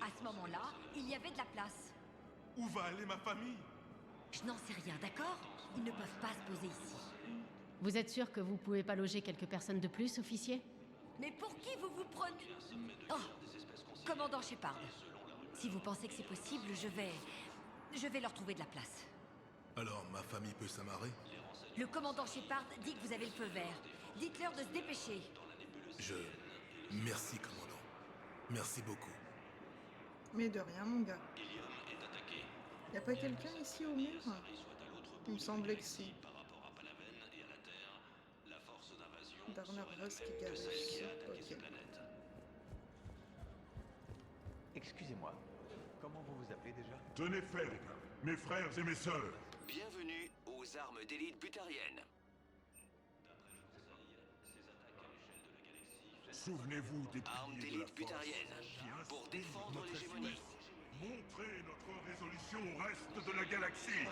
À ce moment-là, il y avait de la place. Où va aller ma famille? Je n'en sais rien, d'accord? Ils ne peuvent pas se poser ici. Vous êtes sûr que vous pouvez pas loger quelques personnes de plus, officier? Mais pour qui vous vous prenez? Oh, commandant Shepard. Si vous pensez que c'est possible, je vais leur trouver de la place. Alors, ma famille peut s'amarrer? Le commandant Shepard dit que vous avez le feu vert. Dites-leur de se dépêcher. Merci, commandant. Merci beaucoup. Mais de rien, mon gars. Y a pas quelqu'un ici au mur? Il me semblait que si. Darner Rusk et Garus. Ok. Excusez-moi, comment vous vous appelez déjà? Tenez ferme, mes frères et mes sœurs. Bienvenue aux armes d'élite butariennes. Souvenez-vous des Armes piliers de la d'élite butariennes, force pour qui inspirent défendre notre l'hégémonie. espèce. Montrez notre résolution au reste de la galaxie.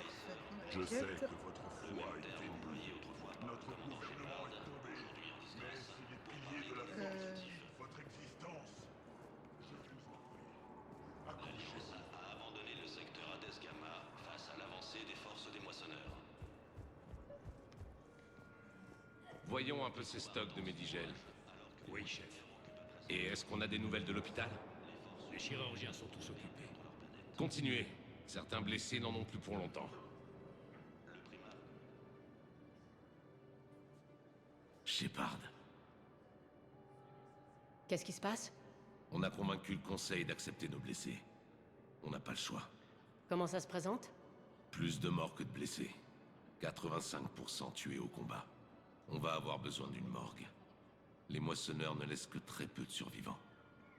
Je Enquête. sais que votre foi est ténue. Notre gouvernement est tombé. Mais si les piliers de la force kiffent votre existence, je vous en prie, accrochez-vous. A abandonné le secteur Hades Gamma face à l'avancée des forces des moissonneurs. Voyons un peu ces stocks de Médigel. Oui, chef. Et est-ce qu'on a des nouvelles de l'hôpital? Les chirurgiens sont tous occupés. Continuez. Certains blessés n'en ont plus pour longtemps. Shepard, Qu'est-ce qui se passe? on a convaincu le conseil d'accepter nos blessés. On n'a pas le choix. Comment ça se présente? Plus de morts que de blessés. 85% tués au combat. On va avoir besoin d'une morgue. Les moissonneurs ne laissent que très peu de survivants.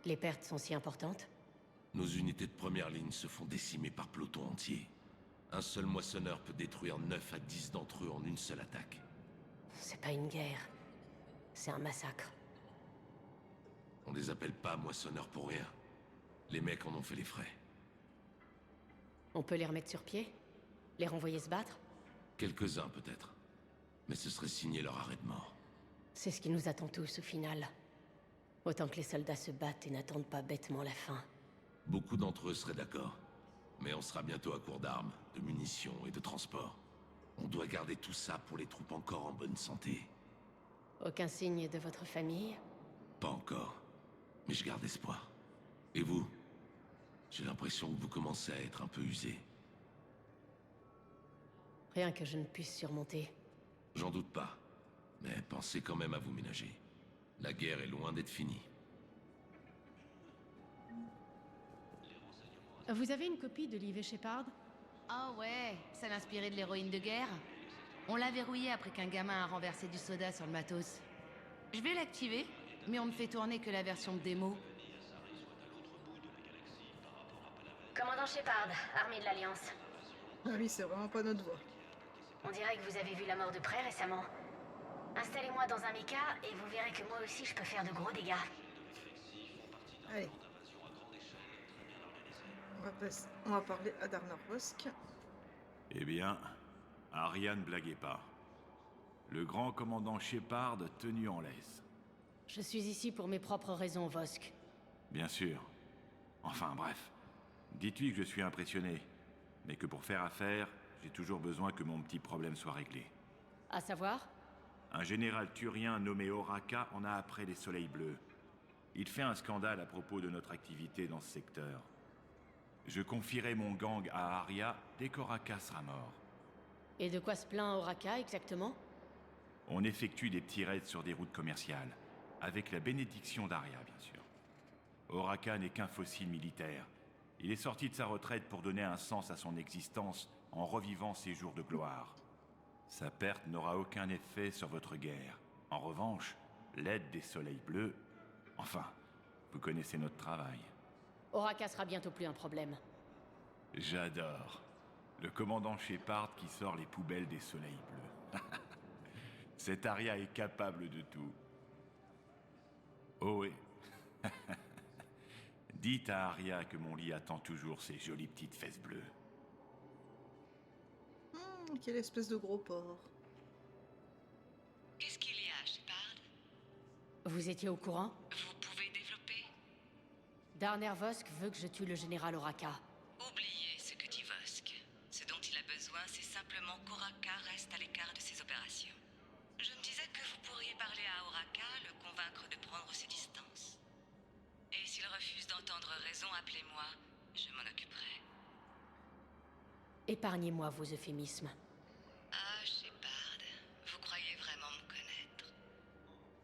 Les pertes sont si importantes? Nos unités de première ligne se font décimer par peloton entier. Un seul moissonneur peut détruire 9 à 10 d'entre eux en une seule attaque. C'est pas une guerre. C'est un massacre. On les appelle pas moissonneurs pour rien. Les mecs en ont fait les frais. On peut les remettre sur pied? Les renvoyer se battre? Quelques-uns peut-être. Mais ce serait signer leur arrêt de mort. C'est ce qui nous attend tous au final. Autant que les soldats se battent et n'attendent pas bêtement la fin. Beaucoup d'entre eux seraient d'accord. Mais on sera bientôt à court d'armes, de munitions et de transport. On doit garder tout ça pour les troupes encore en bonne santé. Aucun signe de votre famille? Pas encore. Mais je garde espoir. Et vous? J'ai l'impression que vous commencez à être un peu usé. Rien que je ne puisse surmonter. J'en doute pas. Mais pensez quand même à vous ménager. La guerre est loin d'être finie. Vous avez une copie de l'IV Shepard? Ah ouais, ça l'inspirait de l'héroïne de guerre. On l'a verrouillé après qu'un gamin a renversé du soda sur le matos. Je vais l'activer, mais on ne fait tourner que la version démo. Commandant Shepard, armée de l'Alliance. Ah oui, c'est vraiment pas notre voix. On dirait que vous avez vu la mort de près récemment. Installez-moi dans un mecha et vous verrez que moi aussi je peux faire de gros dégâts. Allez. On va parler à Darner Rusk. Eh bien, Arya ne blaguez pas. Le grand commandant Shepard tenu en laisse. Je suis ici pour mes propres raisons, Vosk. Bien sûr. Enfin bref. Dites-lui que je suis impressionné, mais que pour faire affaire, j'ai toujours besoin que mon petit problème soit réglé. À savoir? Un général turien nommé Oraka en a après les Soleils Bleus. Il fait un scandale à propos de notre activité dans ce secteur. Je confierai mon gang à Aria dès qu'Oraka sera mort. Et de quoi se plaint Oraka exactement? On effectue des petits raids sur des routes commerciales, avec la bénédiction d'Aria, bien sûr. Oraka n'est qu'un fossile militaire. Il est sorti de sa retraite pour donner un sens à son existence en revivant ses jours de gloire. Sa perte n'aura aucun effet sur votre guerre. En revanche, l'aide des Soleils Bleus... Enfin, vous connaissez notre travail. Oraka sera bientôt plus un problème. J'adore. Le commandant Shepard qui sort les poubelles des Soleils Bleus. Cette Aria est capable de tout. Oh oui. Dites à Aria que mon lit attend toujours ses jolies petites fesses bleues. Quelle espèce de gros porc. Qu'est-ce qu'il y a, Shepard? Vous étiez au courant? Vous pouvez développer? Darner Vosk veut que je tue le général Oraka. Oubliez ce que dit Vosk. Ce dont il a besoin, c'est simplement qu'Oraka reste à l'écart de ses opérations. Je me disais que vous pourriez parler à Oraka, le convaincre de prendre ses distances. Et s'il refuse d'entendre raison, appelez-moi. Je m'en occuperai. Épargnez-moi vos euphémismes. Ah, Shepard, vous croyez vraiment me connaître?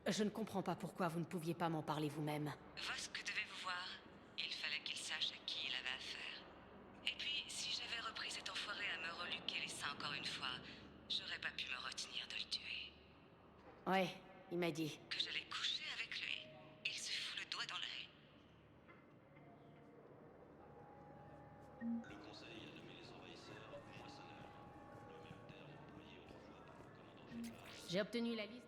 Je ne comprends pas pourquoi vous ne pouviez pas m'en parler vous-même. Vosk devait vous voir. Il fallait qu'il sache à qui il avait affaire. Et puis, si j'avais repris cet enfoiré à me reluquer les seins encore une fois, j'aurais pas pu me retenir de le tuer. Ouais, il m'a dit. Que j'allais coucher avec lui. Il se fout le doigt dans l'œil. Le Conseil a nommé les envahisseurs moissonneurs. Le même terme employé autrefois par le commandant Shepard. J'ai obtenu la liste.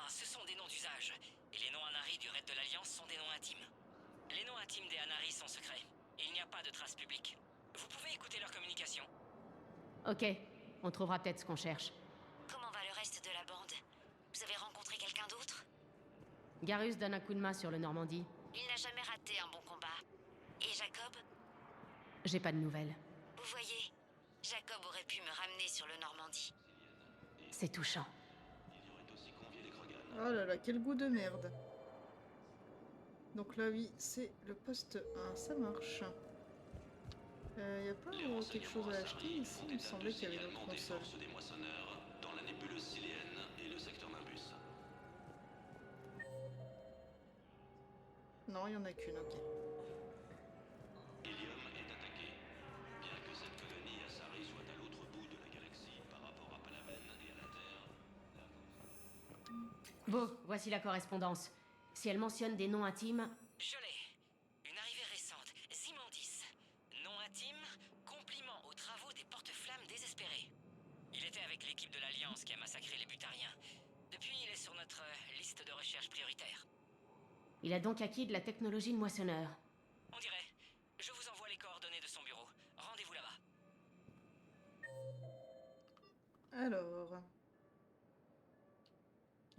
Ce sont des noms d'usage. Et les noms Anari du raid de l'Alliance sont des noms intimes. Les noms intimes des Anari sont secrets. Il n'y a pas de traces publiques. Vous pouvez écouter leur communication. Ok, on trouvera peut-être ce qu'on cherche. Comment va le reste de la bande? Vous avez rencontré quelqu'un d'autre? Garus donne un coup de main sur le Normandie. Il n'a jamais raté un bon combat. Et Jacob? J'ai pas de nouvelles. Vous voyez, Jacob aurait pu me ramener sur le Normandie. C'est touchant. Oh là là, quel goût de merde. Donc là, oui, c'est le poste 1, ça marche. Y a pas quelque chose à acheter ici? Il me semblait qu'il y avait d'autres consoles. Des moissonneurs dans la nébuleuse Siléenne et le secteur Nimbus. Non, il y en a qu'une, ok. Helium est attaqué. Bien que cette colonie Asari soit à l'autre bout de la galaxie par rapport à Palaven et à la Terre, Bon, voici la correspondance. Si elle mentionne des noms intimes... Je l'ai. Une arrivée récente. Zimandis. Nom intime, compliment aux travaux des porte-flammes désespérés. Il était avec l'équipe de l'Alliance qui a massacré les Butariens. Depuis, il est sur notre liste de recherche prioritaire. Il a donc acquis de la technologie de moissonneur. On dirait. Je vous envoie les coordonnées de son bureau. Rendez-vous là-bas. Alors...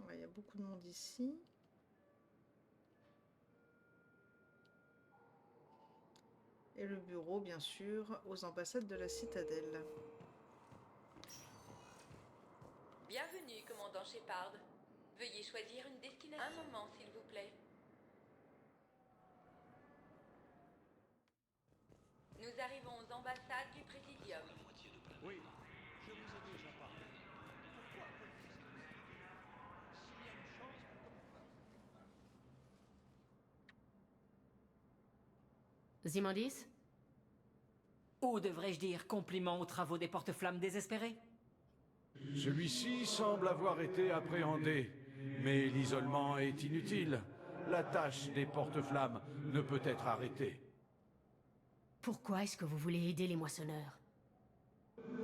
Ouais, il y a beaucoup de monde ici. Et le bureau, bien sûr, aux ambassades de la Citadelle. Bienvenue, commandant Shepard. Veuillez choisir une destination. Un moment, s'il vous plaît. Nous arrivons aux ambassades du Présidium. Oui, je vous ai déjà parlé. Pourquoi s'il y a une chance Zimandis? Ou devrais-je dire compliment aux travaux des porte-flammes désespérés? Celui-ci semble avoir été appréhendé, mais l'isolement est inutile. La tâche des porte-flammes ne peut être arrêtée. Pourquoi est-ce que vous voulez aider les moissonneurs?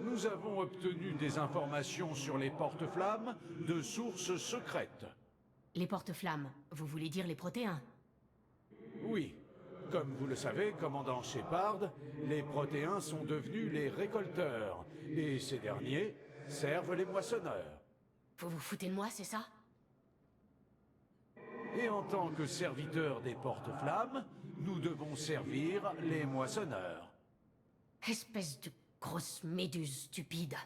Nous avons obtenu des informations sur les porte-flammes de sources secrètes. Les porte-flammes, vous voulez dire les protéins? Oui. Comme vous le savez, commandant Shepard, les protéins sont devenus les récolteurs, et ces derniers servent les moissonneurs. Vous vous foutez de moi, c'est ça? Et en tant que serviteurs des porte-flammes, nous devons servir les moissonneurs. Espèce de grosse méduse stupide.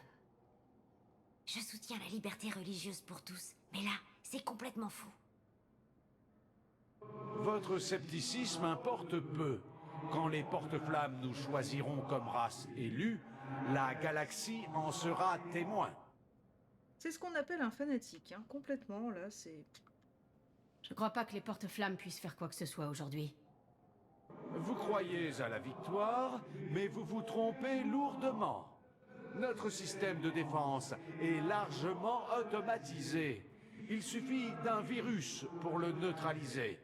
Je soutiens la liberté religieuse pour tous, mais là, c'est complètement fou. Votre scepticisme importe peu. Quand les porte-flammes nous choisiront comme race élue, la galaxie en sera témoin. C'est ce qu'on appelle un fanatique, hein. Complètement, là, c'est... Je crois pas que les porte-flammes puissent faire quoi que ce soit aujourd'hui. Vous croyez à la victoire, mais vous vous trompez lourdement. Notre système de défense est largement automatisé. Il suffit d'un virus pour le neutraliser.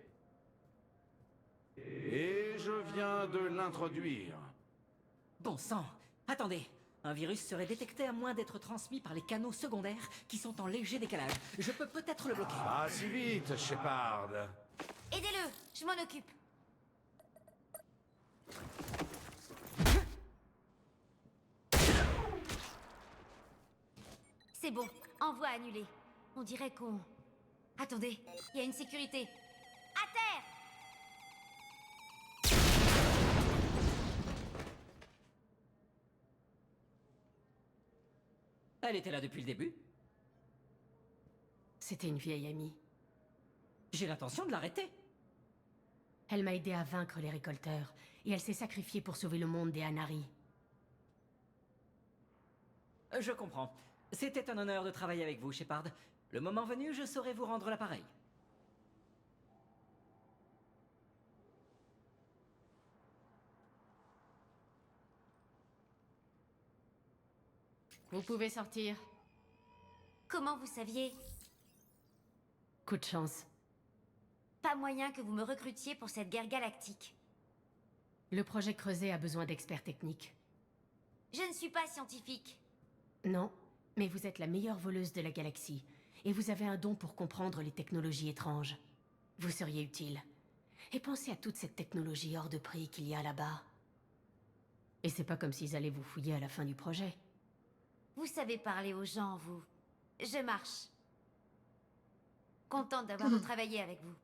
Et je viens de l'introduire. Bon sang, attendez. Un virus serait détecté à moins d'être transmis par les canaux secondaires qui sont en léger décalage. Je peux peut-être le bloquer. Pas si vite, Shepard. Aidez-le, je m'en occupe. C'est bon, envoi annulé. On dirait qu'on... Attendez, il y a une sécurité. À terre! Elle était là depuis le début. C'était une vieille amie. J'ai l'intention de l'arrêter. Elle m'a aidé à vaincre les récolteurs, et elle s'est sacrifiée pour sauver le monde des Anari. Je comprends. C'était un honneur de travailler avec vous, Shepard. Le moment venu, je saurai vous rendre l'appareil. Vous pouvez sortir. Comment vous saviez? Coup de chance. Pas moyen que vous me recrutiez pour cette guerre galactique. Le projet Creuset a besoin d'experts techniques. Je ne suis pas scientifique. Non, mais vous êtes la meilleure voleuse de la galaxie, et vous avez un don pour comprendre les technologies étranges. Vous seriez utile. Et pensez à toute cette technologie hors de prix qu'il y a là-bas. Et c'est pas comme s'ils allaient vous fouiller à la fin du projet. Vous savez parler aux gens, vous. Je marche. Contente d'avoir retravaillé avec vous.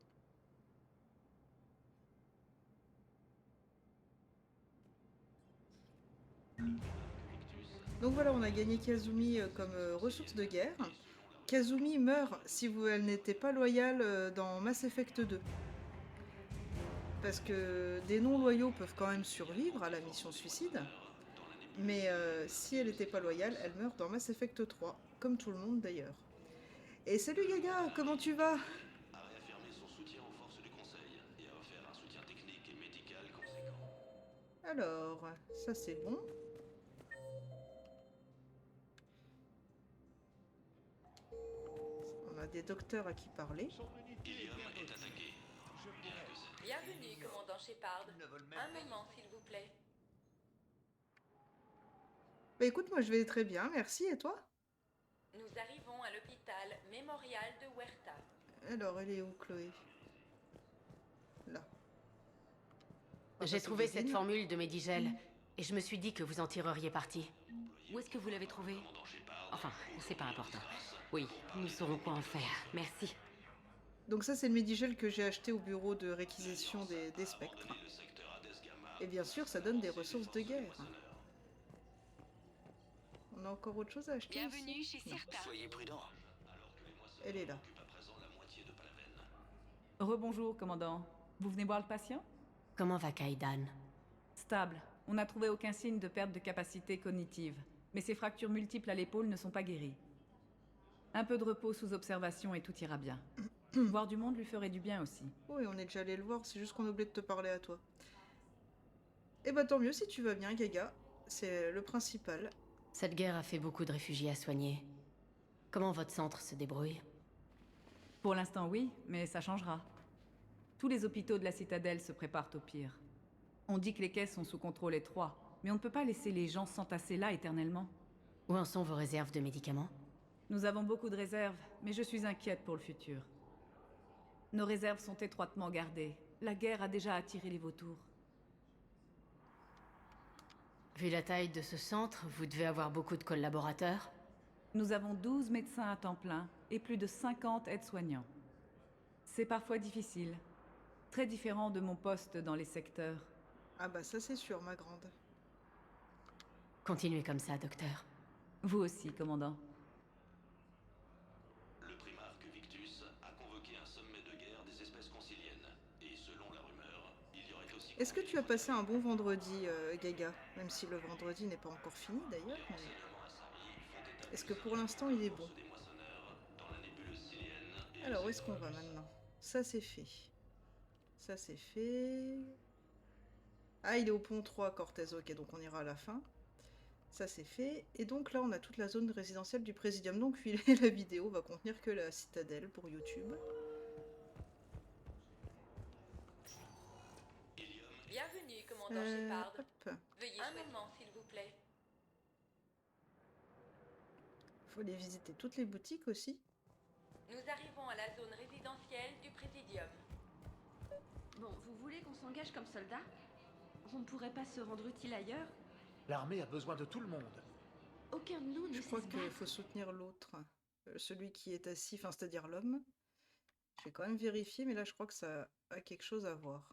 Donc voilà, on a gagné Kazumi comme ressource de guerre. Kazumi meurt si elle n'était pas loyale dans Mass Effect 2. Parce que des non-loyaux peuvent quand même survivre à la mission suicide. Mais si elle n'était pas loyale, elle meurt dans Mass Effect 3. Comme tout le monde d'ailleurs. Et salut Gaga, comment tu vas? A réaffirmé son soutien aux forces du Conseil et a offert un soutien technique et médical conséquent. Alors, ça c'est bon. On a des docteurs à qui parler. Ilium est attaqué. Bienvenue, commandant Shepard. Un moment, s'il vous plaît. Bah écoute, moi je vais très bien, merci, et toi? Nous arrivons à l'hôpital mémorial de Huerta. Alors, elle est où, Chloé? Là. J'ai trouvé cette formule de Medigel, et je me suis dit que vous en tireriez parti. Où est-ce que vous l'avez trouvé? Enfin, c'est pas important. Oui, nous saurons quoi en faire. Merci. Donc ça, c'est le Medigel que j'ai acheté au bureau de réquisition des spectres. Et bien sûr, ça donne des ressources de guerre. On a encore autre chose à acheter? Bienvenue ici? chez Non. Cirta. Soyez prudents. Elle est là. Rebonjour, commandant. Vous venez voir le patient? Comment va Kaidan? Stable. On n'a trouvé aucun signe de perte de capacité cognitive. Mais ses fractures multiples à l'épaule ne sont pas guéries. Un peu de repos sous observation et tout ira bien. Voir du monde lui ferait du bien aussi. Oui, on est déjà allé le voir, c'est juste qu'on a oublié de te parler à toi. Eh bah tant mieux si tu vas bien, Gaga. C'est le principal. Cette guerre a fait beaucoup de réfugiés à soigner. Comment votre centre se débrouille? Pour l'instant, oui, mais ça changera. Tous les hôpitaux de la citadelle se préparent au pire. On dit que les caisses sont sous contrôle étroit, mais on ne peut pas laisser les gens s'entasser là éternellement. Où en sont vos réserves de médicaments? Nous avons beaucoup de réserves, mais je suis inquiète pour le futur. Nos réserves sont étroitement gardées. La guerre a déjà attiré les vautours. Vu la taille de ce centre, vous devez avoir beaucoup de collaborateurs? Nous avons 12 médecins à temps plein et plus de 50 aides-soignants. C'est parfois difficile. Très différent de mon poste dans les secteurs. Ah bah ça c'est sûr, ma grande. Continuez comme ça, docteur. Vous aussi, commandant. Le primarque Victus a convoqué un sommet de guerre des espèces conciliennes. Est-ce que tu as passé un bon vendredi, Gaga? Même si le vendredi n'est pas encore fini d'ailleurs. Mais... Est-ce que pour l'instant il est bon? Alors, où est-ce qu'on va maintenant? Ça c'est fait. Ça c'est fait. Ah, il est au pont 3, Cortez. Ok, donc on ira à la fin. Ça c'est fait. Et donc là, on a toute la zone résidentielle du Présidium. Donc la vidéo va contenir que la citadelle pour YouTube. Bienvenue, commandant Shepard. Hop. Veuillez un moment, s'il vous plaît. Faut aller visiter toutes les boutiques aussi. Nous arrivons à la zone résidentielle du Présidium. Bon, vous voulez qu'on s'engage comme soldat? On ne pourrait pas se rendre utile ailleurs? L'armée a besoin de tout le monde. Aucun de nous ne Je sait crois se qu'il battre. faut soutenir l'autre. Celui qui est assis, enfin c'est-à-dire l'homme. Je vais quand même vérifier, mais là je crois que ça a quelque chose à voir.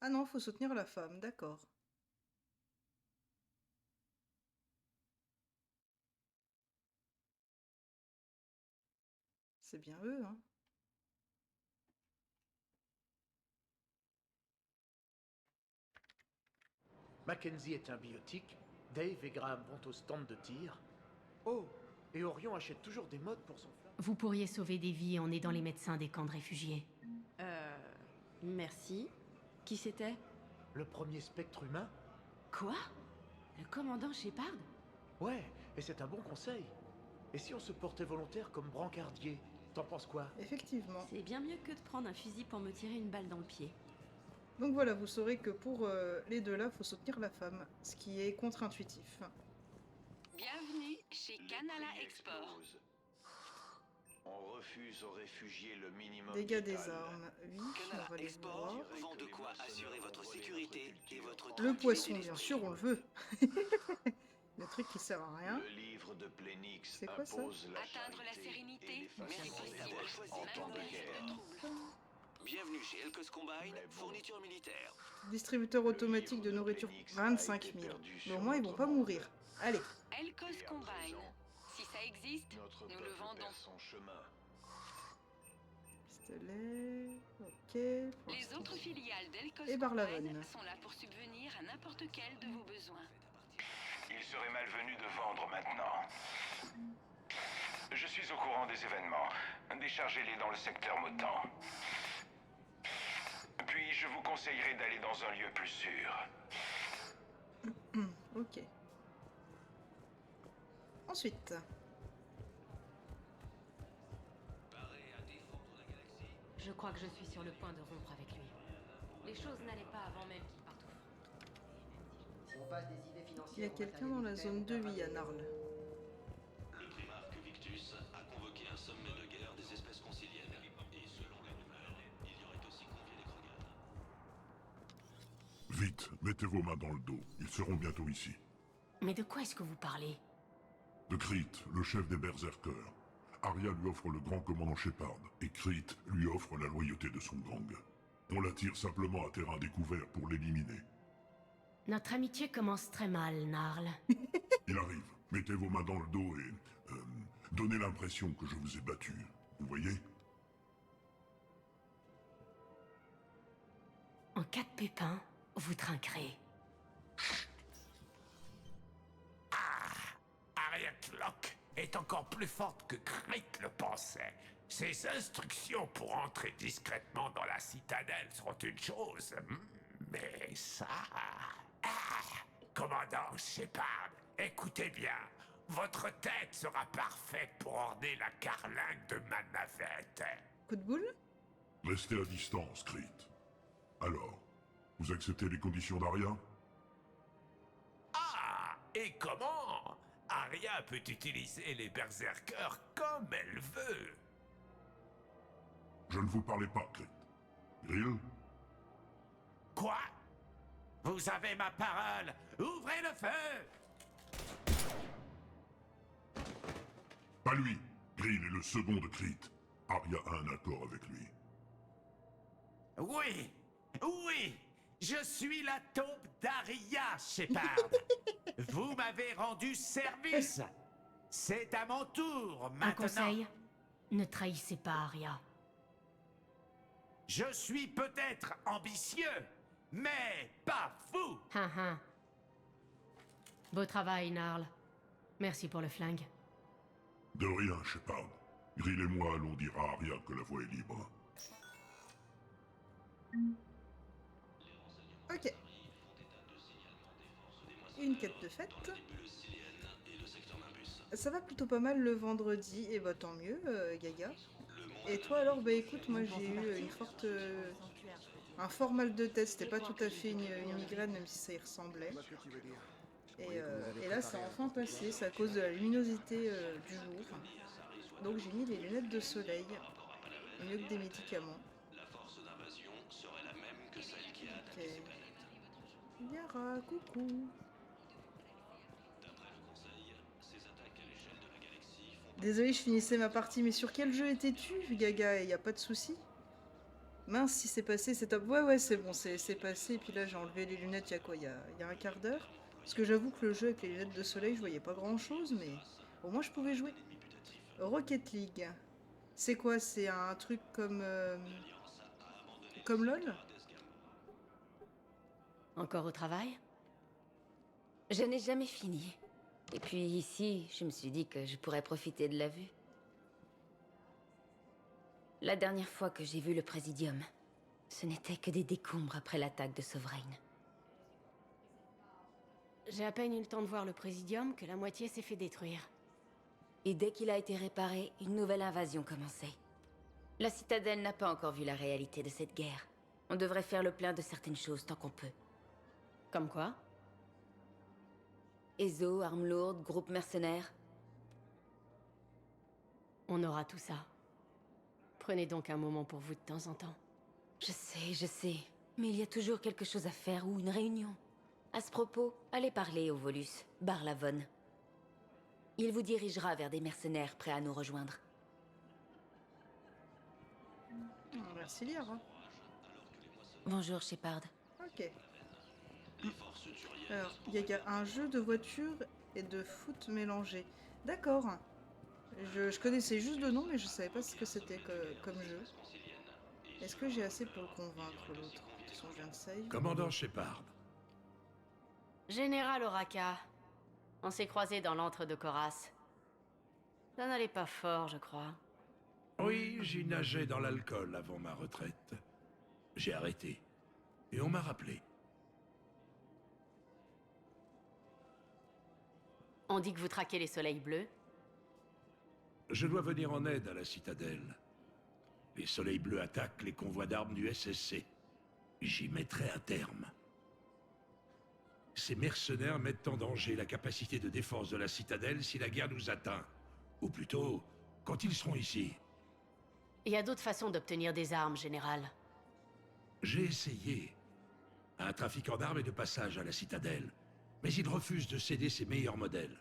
Ah non, faut soutenir la femme, d'accord. C'est bien eux, hein. Mackenzie est un biotique, Dave et Graham vont au stand de tir. Oh, et Orion achète toujours des modes pour son flingue. Vous pourriez sauver des vies en aidant les médecins des camps de réfugiés. Merci. Qui c'était? Le premier spectre humain? Quoi? Le commandant Shepard? Ouais, et c'est un bon conseil. Et si on se portait volontaire comme brancardier? T'en penses quoi? Effectivement. C'est bien mieux que de prendre un fusil pour me tirer une balle dans le pied. Donc voilà, vous saurez que pour les deux là, faut soutenir la femme, ce qui est contre-intuitif. Bienvenue chez Canala Export. On refuse aux réfugiés le minimum Dégâts des vital. armes, oui, on va les voir. Vend de quoi assurer votre sécurité et votre Le poisson, bien sûr, on le veut. Le truc qui sert à rien. Le livre de Plénix C'est quoi ça? impose la Atteindre la sérénité, merci possible. en temps de guerre. Bienvenue chez Elkos Combine, fourniture militaire. Distributeur automatique de nourriture 25 000. Mais au moins, ils vont pas mourir. Allez. Elkos Combine. Si ça existe, nous le vendons. Son chemin. Pistolet. Ok. Les autres filiales d'Elkos Et Barlavon. sont là pour subvenir à n'importe quel de vos besoins. Il serait malvenu de vendre maintenant. Je suis au courant des événements. Déchargez-les dans le secteur Motan. Puis je vous conseillerais d'aller dans un lieu plus sûr. Ok. Ensuite. Je crois que je suis sur le point de rompre avec lui. Les choses n'allaient pas avant même qu'il parte au front. Il y a quelqu'un dans la zone 2, oui, à Narl. Le primarque Victus a convoqué un sommet de guerre des espèces conciliennes. Et selon les rumeurs, il y aurait aussi convié les Krogan. Vite, mettez vos mains dans le dos. Ils seront bientôt ici. Mais de quoi est-ce que vous parlez? De Crete, le chef des berserkers. Arya lui offre le grand commandant Shepard, et Crete lui offre la loyauté de son gang. On l'attire simplement à terrain découvert pour l'éliminer. Notre amitié commence très mal, Narl. Il arrive. Mettez vos mains dans le dos et... donnez l'impression que je vous ai battu. Vous voyez? En cas de pépin, vous trinquerez. Arya Clock est encore plus forte que Crete le pensait. Ses instructions pour entrer discrètement dans la citadelle seront une chose, mais ça... Commandant Shepard, écoutez bien. Votre tête sera parfaite pour orner la carlingue de ma navette. Coup de boule? Restez à distance, Crete. Alors, vous acceptez les conditions d'Arya? Ah, et comment? Arya peut utiliser les berserkers comme elle veut. Je ne vous parlais pas, Crete. Grill? Quoi? Vous avez ma parole. Ouvrez le feu! Pas lui. Grill est le second de Crete. Arya a un accord avec lui. Oui, oui, je suis la taupe d'Arya, Shepard. Vous m'avez rendu service. C'est à mon tour, maintenant. Un conseil, ne trahissez pas Aria. Je suis peut-être ambitieux, mais pas fou. Beau travail, Narl. Merci pour le flingue. De rien, Shepard. Grill et moi allons dire à Aria que la voie est libre. Ok. Une quête de fête. Ça va plutôt pas mal le vendredi, et bah tant mieux, Gaga. Et toi alors, bah écoute, moi j'ai eu un fort mal de tête, c'était pas tout à fait une migraine, même si ça y ressemblait. Et là, ça a enfin passé, c'est à cause de la luminosité du jour. Donc j'ai mis les lunettes de soleil, mieux que des médicaments. Ok. Yara, coucou. Désolé, je finissais ma partie, mais sur quel jeu étais-tu, Gaga? Y a pas de souci? Mince, si c'est passé, c'est top. Ouais, c'est bon, c'est passé. Et puis là, j'ai enlevé les lunettes, il y a quoi? Il y a un quart d'heure. Parce que j'avoue que le jeu avec les lunettes de soleil, je voyais pas grand-chose, mais au moins je pouvais jouer. Rocket League. C'est quoi? C'est un truc comme LOL? Encore au travail? Je n'ai jamais fini. Et puis ici, je me suis dit que je pourrais profiter de la vue. La dernière fois que j'ai vu le Présidium, ce n'était que des décombres après l'attaque de Sovereign. J'ai à peine eu le temps de voir le Présidium que la moitié s'est fait détruire. Et dès qu'il a été réparé, une nouvelle invasion commençait. La Citadelle n'a pas encore vu la réalité de cette guerre. On devrait faire le plein de certaines choses tant qu'on peut. Comme quoi? Ezo, armes lourdes, groupes mercenaires. On aura tout ça. Prenez donc un moment pour vous de temps en temps. Je sais. Mais il y a toujours quelque chose à faire ou une réunion. À ce propos, allez parler au Volus, Barlavon. Il vous dirigera vers des mercenaires prêts à nous rejoindre. Merci, Liara. Bonjour, Shepard. Ok. Alors, il y a un jeu de voiture et de foot mélangé. D'accord. Je connaissais juste le nom, mais je savais pas ce que c'était comme jeu. Est-ce que j'ai assez pour le convaincre, l'autre? De toute façon, je viens de save. Commandant Shepard. Général Oraka, on s'est croisés dans l'antre de Koras. Ça n'allait pas fort, je crois. Oui, j'y nageais dans l'alcool avant ma retraite. J'ai arrêté. Et on m'a rappelé. On dit que vous traquez les soleils bleus. Je dois venir en aide à la Citadelle. Les soleils bleus attaquent les convois d'armes du SSC. J'y mettrai un terme. Ces mercenaires mettent en danger la capacité de défense de la Citadelle si la guerre nous atteint. Ou plutôt, quand ils seront ici. Il y a d'autres façons d'obtenir des armes, général. J'ai essayé. Un trafiquant d'armes est de passage à la Citadelle. Mais il refuse de céder ses meilleurs modèles.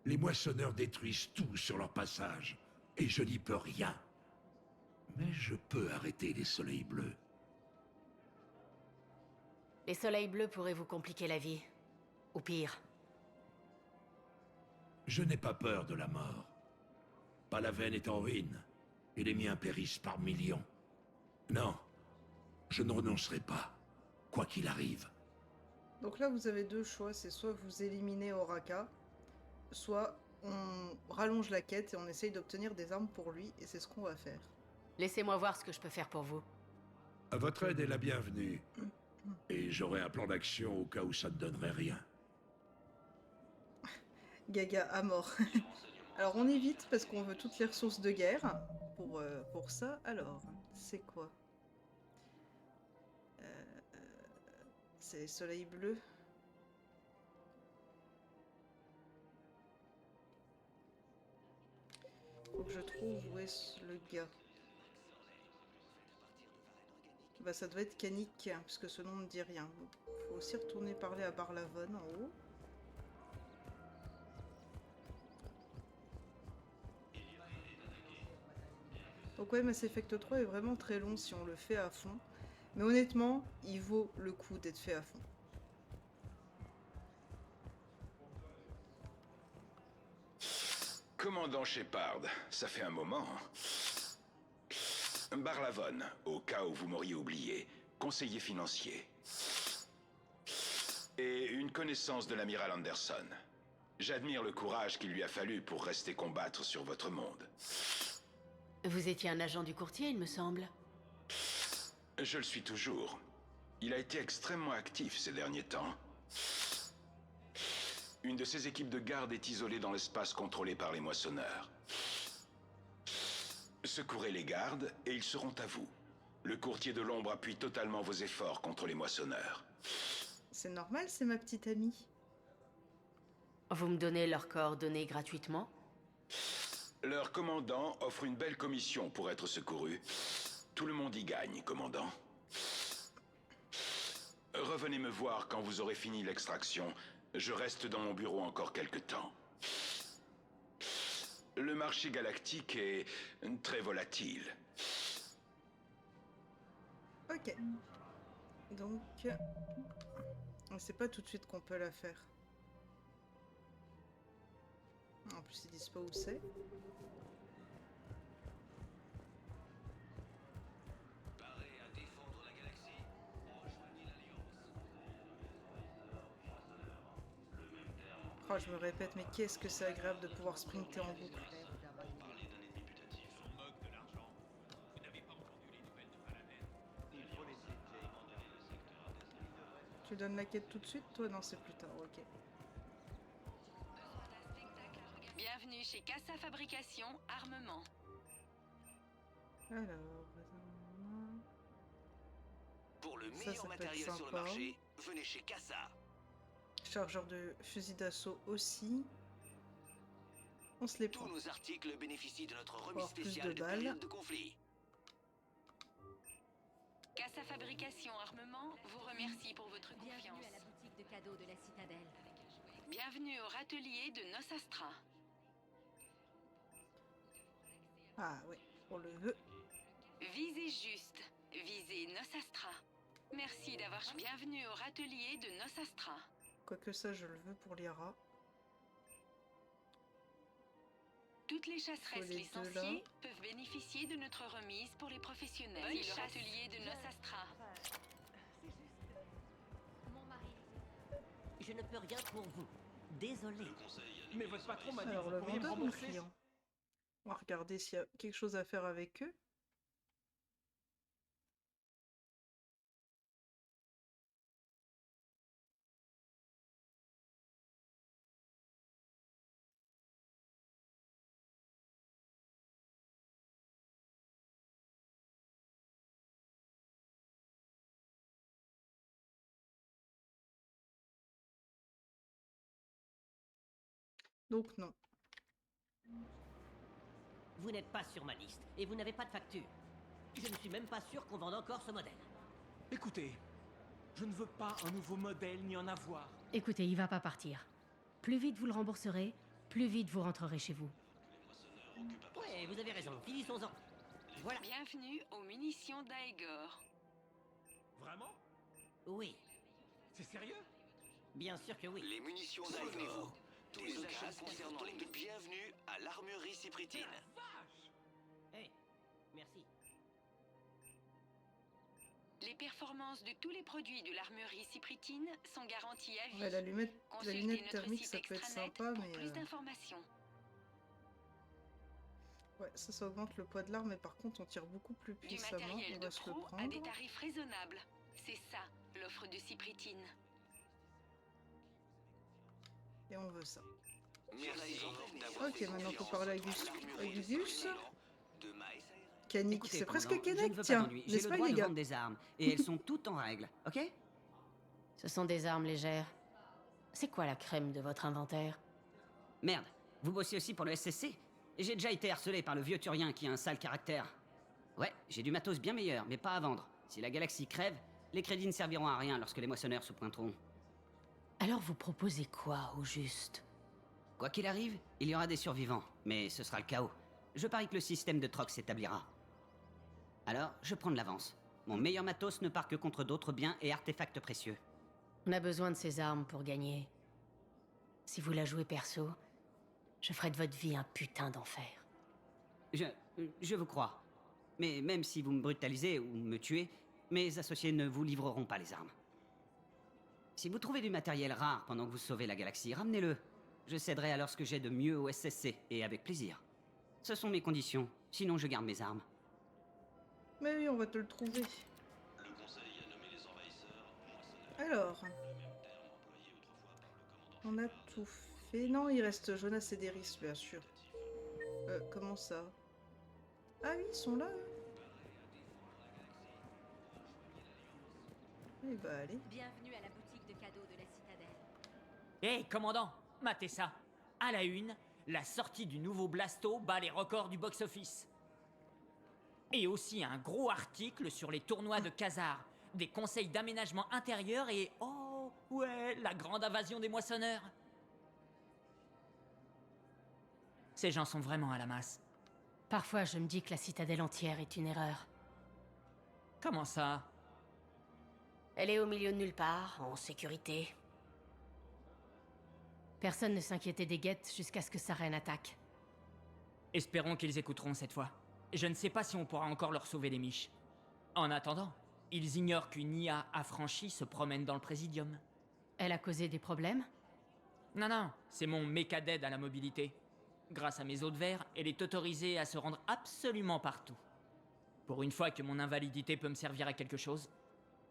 Les moissonneurs détruisent tout sur leur passage. Et je n'y peux rien. Mais je peux arrêter les soleils bleus. Les soleils bleus pourraient vous compliquer la vie. Ou pire. Je n'ai pas peur de la mort. Palaven est en ruine. Et les miens périssent par millions. Non. Je ne renoncerai pas. Quoi qu'il arrive. Donc là, vous avez deux choix. C'est soit vous éliminez Oraka, soit on rallonge la quête et on essaye d'obtenir des armes pour lui. Et c'est ce qu'on va faire. Laissez-moi voir ce que je peux faire pour vous. Votre aide est la bienvenue. Et j'aurai un plan d'action au cas où ça ne donnerait rien. Gaga à mort. Alors on évite parce qu'on veut toutes les ressources de guerre pour ça. Alors, c'est quoi? C'est les soleils bleus. Faut que je trouve où est le gars. Bah ça doit être Canic, puisque ce nom ne dit rien. Faut aussi retourner parler à Barlavon en haut. Donc ouais, Mass Effect 3 est vraiment très long si on le fait à fond. Mais honnêtement, il vaut le coup d'être fait à fond. Commandant Shepard, ça fait un moment. Barlavon, au cas où vous m'auriez oublié, conseiller financier. Et une connaissance de l'amiral Anderson. J'admire le courage qu'il lui a fallu pour rester combattre sur votre monde. Vous étiez un agent du courtier, il me semble. Je le suis toujours. Il a été extrêmement actif ces derniers temps. Une de ses équipes de garde est isolée dans l'espace contrôlé par les moissonneurs. Secourez les gardes et ils seront à vous. Le courtier de l'ombre appuie totalement vos efforts contre les moissonneurs. C'est normal, c'est ma petite amie. Vous me donnez leurs coordonnées gratuitement? Leur commandant offre une belle commission pour être secouru. Tout le monde y gagne, commandant. Revenez me voir quand vous aurez fini l'extraction. Je reste dans mon bureau encore quelque temps. Le marché galactique est très volatile. Ok. Donc... c'est pas tout de suite qu'on peut la faire. En plus, ils disent pas où c'est. Oh, je me répète, mais qu'est-ce que c'est agréable de pouvoir sprinter en boucle. Tu donnes la quête tout de suite? Toi, non, c'est plus tard, ok. Bienvenue chez Casa Fabrication Armement. Alors... Pour le ça meilleur peut être matériel sur le sympa. marché, venez chez Casa. Chargeur de fusil d'assaut aussi. On se les prend. Tous nos articles bénéficient de notre remise Avoir plus spéciale de de balles. période de conflit. Casa Fabrication Armement vous remercie pour votre confiance. Bienvenue à la boutique de cadeaux de la Citadelle. Bienvenue au râtelier de Nos Astra. Ah ouais, on le veut. Visez juste. Visez Nos Astra. Merci d'avoir... Bienvenue au râtelier de Nos Astra. Quoique ça, je le veux pour les rats. Toutes les chasseresses les deux, là. licenciées peuvent bénéficier de notre remise pour les professionnels. Bonne Le chasse. râtelier de Nos Astra. Je ne peux rien pour vous. Désolé. Mais votre patron m'a dit Alors, que le vous pourriez me vendeur ou le rembourser. client? On va regarder s'il y a quelque chose à faire avec eux. Donc non. Vous n'êtes pas sur ma liste et vous n'avez pas de facture. Je ne suis même pas sûr qu'on vende encore ce modèle. Écoutez, je ne veux pas un nouveau modèle ni en avoir. Écoutez, il va pas partir. Plus vite vous le rembourserez, plus vite vous rentrerez chez vous. Ouais, vous avez raison. Finissons-en. Voilà. Bienvenue aux munitions d'Aegor. Vraiment? Oui. C'est sérieux? Bien sûr que oui. Les munitions d'Aegor. Tous les achats concernant les... Bienvenue à l'armurerie Cypritine. Hey, merci. Les performances de tous les produits de l'armurerie Cypritine sont garanties à vie. Ouais, la lunette Consultez notre thermique, site ça peut être extranet sympa, pour mais... plus d'informations. Ouais, ça augmente le poids de l'arme, mais par contre, on tire beaucoup plus Du puissamment. matériel On de va se le pro à prendre. des tarifs raisonnables. C'est ça, l'offre de Cypritine. Et on veut ça. Merci d'avoir Ok, fait maintenant on peut confiance parler à à Gus. l'armurerie À Gus. de Maes. Canic, Écoutez, c'est presque commandant, je ne Canic, veux pas tiens. d'ennui. J'ai N'est-ce le pas, droit les de gars? vendre des armes, et elles sont toutes en règle, ok? Ce sont des armes légères. C'est quoi la crème de votre inventaire? Merde, vous bossez aussi pour le SSC? J'ai déjà été harcelé par le vieux Turien qui a un sale caractère. Ouais, j'ai du matos bien meilleur, mais pas à vendre. Si la galaxie crève, les crédits ne serviront à rien lorsque les moissonneurs se pointeront. Alors vous proposez quoi, au juste? Quoi qu'il arrive, il y aura des survivants, mais ce sera le chaos. Je parie que le système de troc s'établira. Alors, je prends de l'avance. Mon meilleur matos ne part que contre d'autres biens et artefacts précieux. On a besoin de ces armes pour gagner. Si vous la jouez perso, Je ferai de votre vie un putain d'enfer. Je vous crois. Mais même si vous me brutalisez ou me tuez, mes associés ne vous livreront pas les armes. Si vous trouvez du matériel rare pendant que vous sauvez la galaxie, ramenez-le. Je céderai alors ce que j'ai de mieux au SSC, et avec plaisir. Ce sont mes conditions, sinon je garde mes armes. Mais oui, on va te le trouver. Le conseil a nommé les envahisseurs. Alors, on a tout fait. Non, il reste Jonas et Cédéris, bien sûr. Comment ça? Ah oui, ils sont là. Eh bah allez. Bienvenue à la boutique de cadeaux de la Citadelle. Hé, commandant, matez ça. À la une, la sortie du nouveau Blasto bat les records du box-office. Et aussi un gros article sur les tournois de Khazar, des conseils d'aménagement intérieur et... Oh, ouais, la grande invasion des moissonneurs. Ces gens sont vraiment à la masse. Parfois, je me dis que la citadelle entière est une erreur. Comment ça? Elle est au milieu de nulle part, en sécurité. Personne ne s'inquiétait des guettes jusqu'à ce que Saren attaque. Espérons qu'ils écouteront cette fois. Je ne sais pas si on pourra encore leur sauver les miches. En attendant, ils ignorent qu'une IA affranchie se promène dans le Présidium. Elle a causé des problèmes? Non, c'est mon méca d'aide à la mobilité. Grâce à mes os de verre, elle est autorisée à se rendre absolument partout. Pour une fois que mon invalidité peut me servir à quelque chose.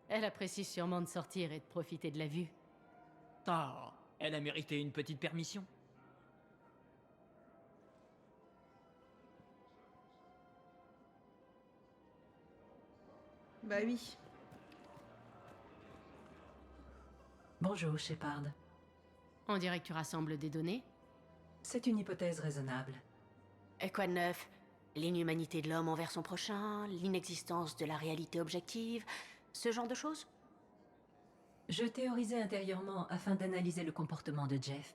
Elle apprécie sûrement de sortir et de profiter de la vue. Oh, elle a mérité une petite permission. Bah oui. Bonjour, Shepard. On dirait que tu rassembles des données? C'est une hypothèse raisonnable. Et quoi de neuf? L'inhumanité de l'homme envers son prochain, l'inexistence de la réalité objective, ce genre de choses? Je théorisais intérieurement afin d'analyser le comportement de Jeff.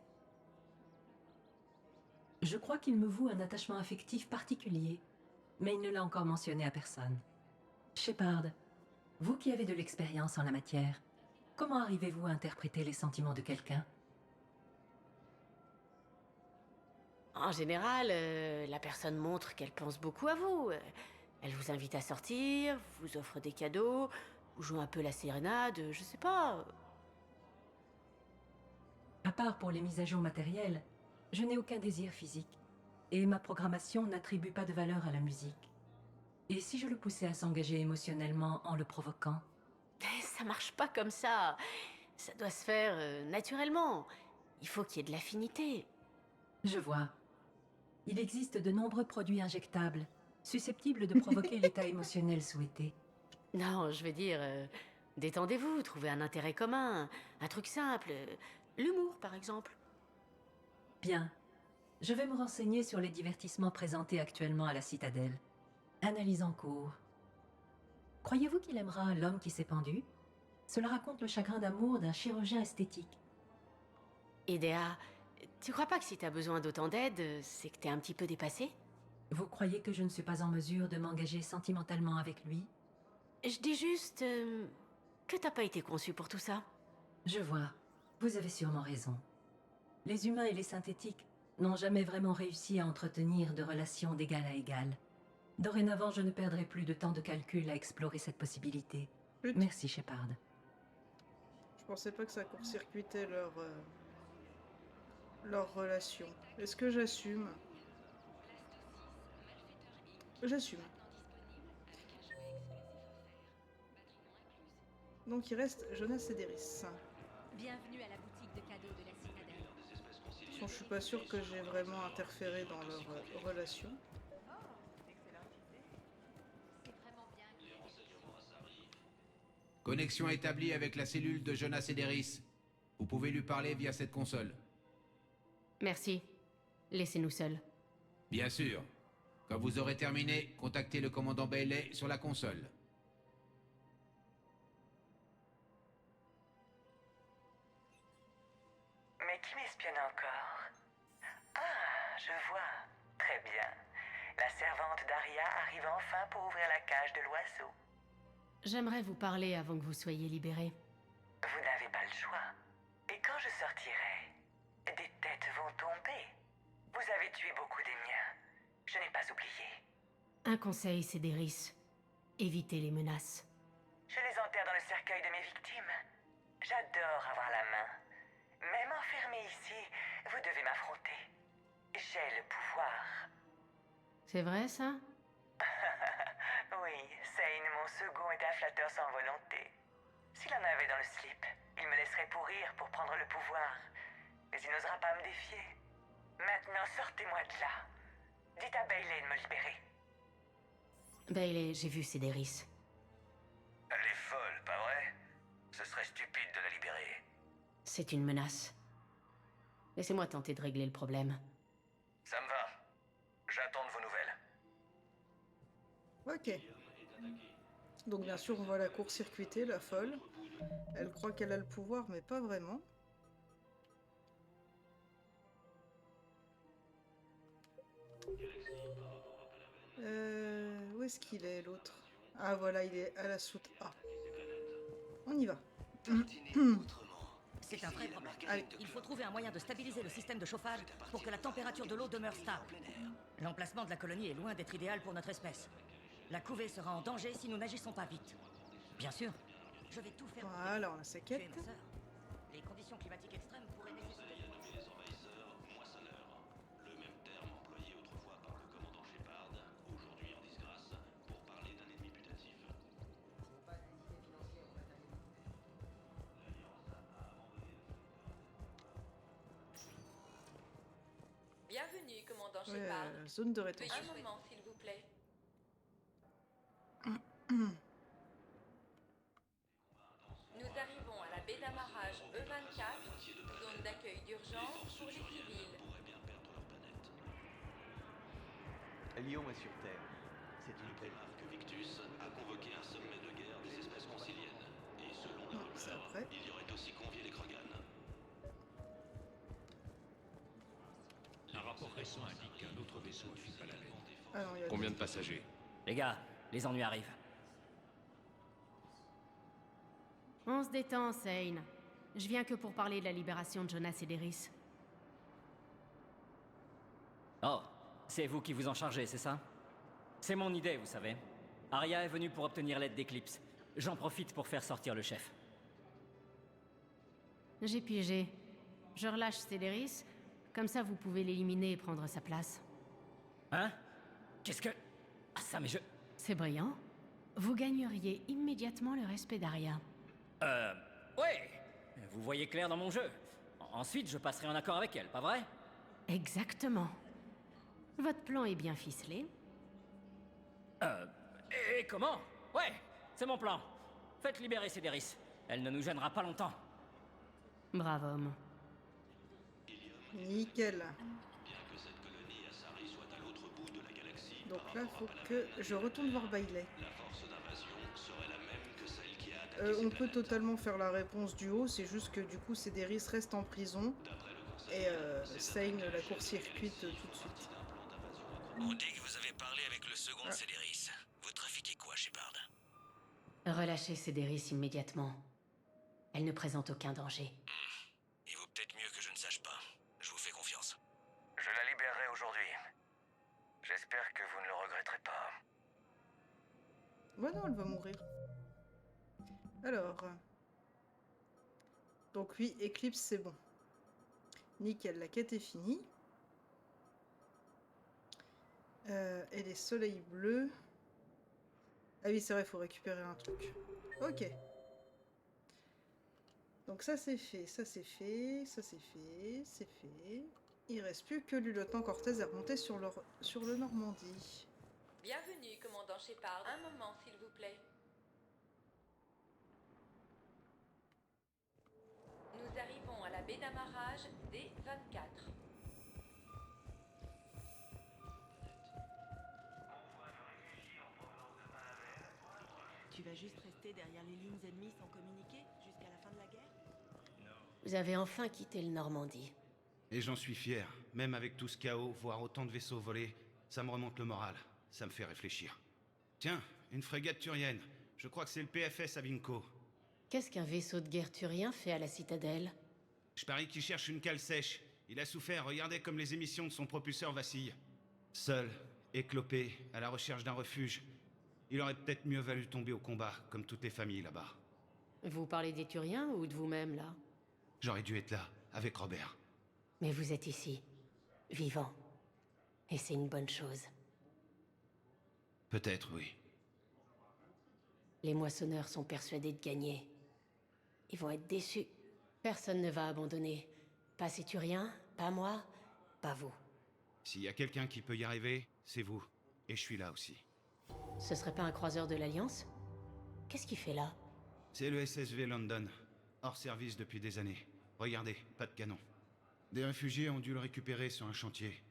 Je crois qu'il me voue un attachement affectif particulier, mais il ne l'a encore mentionné à personne. Shepard, vous qui avez de l'expérience en la matière, comment arrivez-vous à interpréter les sentiments de quelqu'un? En général, la personne montre qu'elle pense beaucoup à vous. Elle vous invite à sortir, vous offre des cadeaux, vous joue un peu la sérénade, je sais pas. À part pour les mises à jour matérielles, je n'ai aucun désir physique. Et ma programmation n'attribue pas de valeur à la musique. Et si je le poussais à s'engager émotionnellement en le provoquant? Ça marche pas comme ça. Ça doit se faire naturellement. Il faut qu'il y ait de l'affinité. Je vois. Il existe de nombreux produits injectables, susceptibles de provoquer l'état émotionnel souhaité. Non, je veux dire, détendez-vous, trouvez un intérêt commun, un truc simple. L'humour, par exemple. Bien. Je vais me renseigner sur les divertissements présentés actuellement à la Citadelle. Analyse en cours. Croyez-vous qu'il aimera L'homme qui s'est pendu? Cela raconte le chagrin d'amour d'un chirurgien esthétique. Idea, tu crois pas que si t'as besoin d'autant d'aide, c'est que t'es un petit peu dépassé? Vous croyez que je ne suis pas en mesure de m'engager sentimentalement avec lui? Je dis juste que t'as pas été conçu pour tout ça. Je vois. Vous avez sûrement raison. Les humains et les synthétiques n'ont jamais vraiment réussi à entretenir de relations d'égal à égal. Dorénavant, je ne perdrai plus de temps de calcul à explorer cette possibilité. Merci, Shepard. Je pensais pas que ça court-circuitait leur relation. Est-ce que j'assume? J'assume. Donc il reste Jonas et Cédéris. Bienvenue à la boutique de cadeaux de la Citadelle. De toute façon, je suis pas sûre que j'ai vraiment interféré dans leur relation. Connexion établie avec la cellule de Jonas Cédéris. Vous pouvez lui parler via cette console. Merci. Laissez-nous seuls. Bien sûr. Quand vous aurez terminé, contactez le commandant Bailey sur la console. Mais qui m'espionne encore? Ah, je vois. Très bien. La servante d'Aria arrive enfin pour ouvrir la cage de l'oiseau. J'aimerais vous parler avant que vous soyez libérés. Vous n'avez pas le choix. Et quand je sortirai, des têtes vont tomber. Vous avez tué beaucoup des miens. Je n'ai pas oublié. Un conseil, Cédéris. Évitez les menaces. Je les enterre dans le cercueil de mes victimes. J'adore avoir la main. Même enfermé ici, vous devez m'affronter. J'ai le pouvoir. C'est vrai, ça? Oui, Seine, mon second, est un flatteur sans volonté. S'il en avait dans le slip, il me laisserait pourrir pour prendre le pouvoir. Mais il n'osera pas me défier. Maintenant, sortez-moi de là. Dites à Bailey de me libérer. Bailey, j'ai vu Cédéris. Elle est folle, pas vrai? Ce serait stupide de la libérer. C'est une menace. Laissez-moi tenter de régler le problème. Ça me va. J'attends de vos nouvelles. Ok. Donc bien sûr, on va la court-circuiter, la folle. Elle croit qu'elle a le pouvoir, mais pas vraiment. Où est-ce qu'il est, l'autre? Ah voilà, il est à la soute A. On y va. C'est un vrai problème. Allez. Il faut trouver un moyen de stabiliser le système de chauffage pour que la température de l'eau demeure stable. L'emplacement de la colonie est loin d'être idéal pour notre espèce. La couvée sera en danger si nous n'agissons pas vite. Bien sûr, je vais tout faire. Voilà, on a sa quête. Tu es ma sœur. Les conditions climatiques extrêmes pourraient nécessiter... Les envahisseurs, moissonneurs. Le même terme employé autrefois par le commandant Shepard, aujourd'hui en disgrâce, pour parler d'un ennemi putatif. Bienvenue, commandant Shepard. Zone de rétention. Un moment, s'il vous plaît. Nous arrivons à la baie d'amarrage E24, zone d'accueil d'urgence pour les civils. Lyon est sur Terre. C'est une paix. Que Victus a convoqué un sommet de guerre des espèces conciliennes. Et selon la rumeur, il y aurait aussi convié les Krogan. Un rapport récent indique qu'un autre vaisseau occupe la baie. Ah non, il y a Combien de passagers? Les gars, les ennuis arrivent. On se détend, Seine. Je viens que pour parler de la libération de Jonas Cédéris. Oh, c'est vous qui vous en chargez, c'est ça? C'est mon idée, vous savez. Arya est venue pour obtenir l'aide d'Eclipse. J'en profite pour faire sortir le chef. J'ai pigé. Je relâche Cédéris, comme ça vous pouvez l'éliminer et prendre sa place. Hein? Qu'est-ce que... Ah ça, mais je... C'est brillant. Vous gagneriez immédiatement le respect d'Arya. Ouais. Vous voyez clair dans mon jeu. Ensuite, je passerai en accord avec elle, pas vrai? Exactement. Votre plan est bien ficelé. Et comment? Ouais, c'est mon plan. Faites libérer Cédéris. Elle ne nous gênera pas longtemps. Brave homme. Nickel. Bien que cette colonie Asari soit à l'autre bout de la galaxie. Donc là, faut que je retourne voir Bailey. La force d'invasion serait la même que celle qui a attaqué On peut totalement faire la réponse du haut, c'est juste que du coup Cédéris reste en prison et Seine la court-circuite tout de suite. On dit que vous avez parlé avec le second Cédéris. Vous trafiquez quoi, Shepard? Relâchez Cédéris immédiatement. Elle ne présente aucun danger. Il vaut peut-être mieux que je ne sache pas. Je vous fais confiance. Je la libérerai aujourd'hui. J'espère que vous ne le regretterez pas. Ouais, non, elle va mourir. Alors. Donc oui, Eclipse, c'est bon. Nickel, la quête est finie. Et les soleils bleus. Ah oui, c'est vrai, il faut récupérer un truc. Ok. Donc ça c'est fait, ça c'est fait, ça c'est fait, c'est fait. Il reste plus que le lieutenant Cortez à remonter sur le Normandie. Bienvenue, commandant Shepard. Un moment, s'il vous plaît. Nous arrivons à la baie d'amarrage D24. Tu vas juste rester derrière les lignes ennemies sans communiquer jusqu'à la fin de la guerre? Vous avez enfin quitté le Normandie. Et j'en suis fier. Même avec tout ce chaos, voir autant de vaisseaux volés, ça me remonte le moral. Ça me fait réfléchir. Tiens, une frégate turienne. Je crois que c'est le PFS à Vinco. Qu'est-ce qu'un vaisseau de guerre turien fait à la citadelle? Je parie qu'ils cherchent une cale sèche. Il a souffert, regardez comme les émissions de son propulseur vacillent. Seul, éclopé, à la recherche d'un refuge, il aurait peut-être mieux valu tomber au combat, comme toutes les familles là-bas. Vous parlez des Turiens ou de vous-même, là? J'aurais dû être là, avec Robert. Mais vous êtes ici, vivant. Et c'est une bonne chose. Peut-être, oui. Les moissonneurs sont persuadés de gagner. Ils vont être déçus. Personne ne va abandonner. Pas ces Turiens, pas moi, pas vous. S'il y a quelqu'un qui peut y arriver, c'est vous. Et je suis là aussi. Ce serait pas un croiseur de l'Alliance? Qu'est-ce qu'il fait là? C'est le SSV London. Hors service depuis des années. Regardez, pas de canon. Des réfugiés ont dû le récupérer sur un chantier.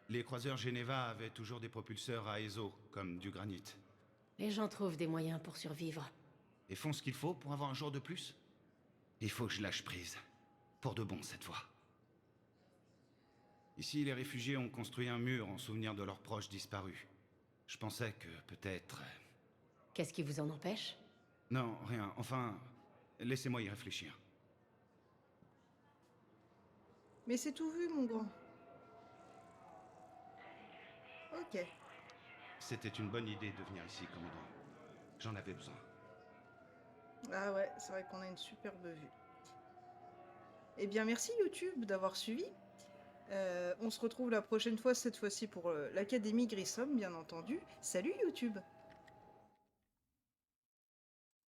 Les croiseurs Geneva avaient toujours des propulseurs à ESO, comme du granit. Les gens trouvent des moyens pour survivre. Et font ce qu'il faut pour avoir un jour de plus? Il faut que je lâche prise. Pour de bon, cette fois. Ici, les réfugiés ont construit un mur en souvenir de leurs proches disparus. Je pensais que, peut-être... Qu'est-ce qui vous en empêche? Non, rien. Enfin, laissez-moi y réfléchir. Mais c'est tout vu, mon grand. Ok. C'était une bonne idée de venir ici, commandant. J'en avais besoin. Ah ouais, c'est vrai qu'on a une superbe vue. Eh bien, merci YouTube d'avoir suivi. On se retrouve la prochaine fois, cette fois-ci pour l'Académie Grissom, bien entendu. Salut YouTube!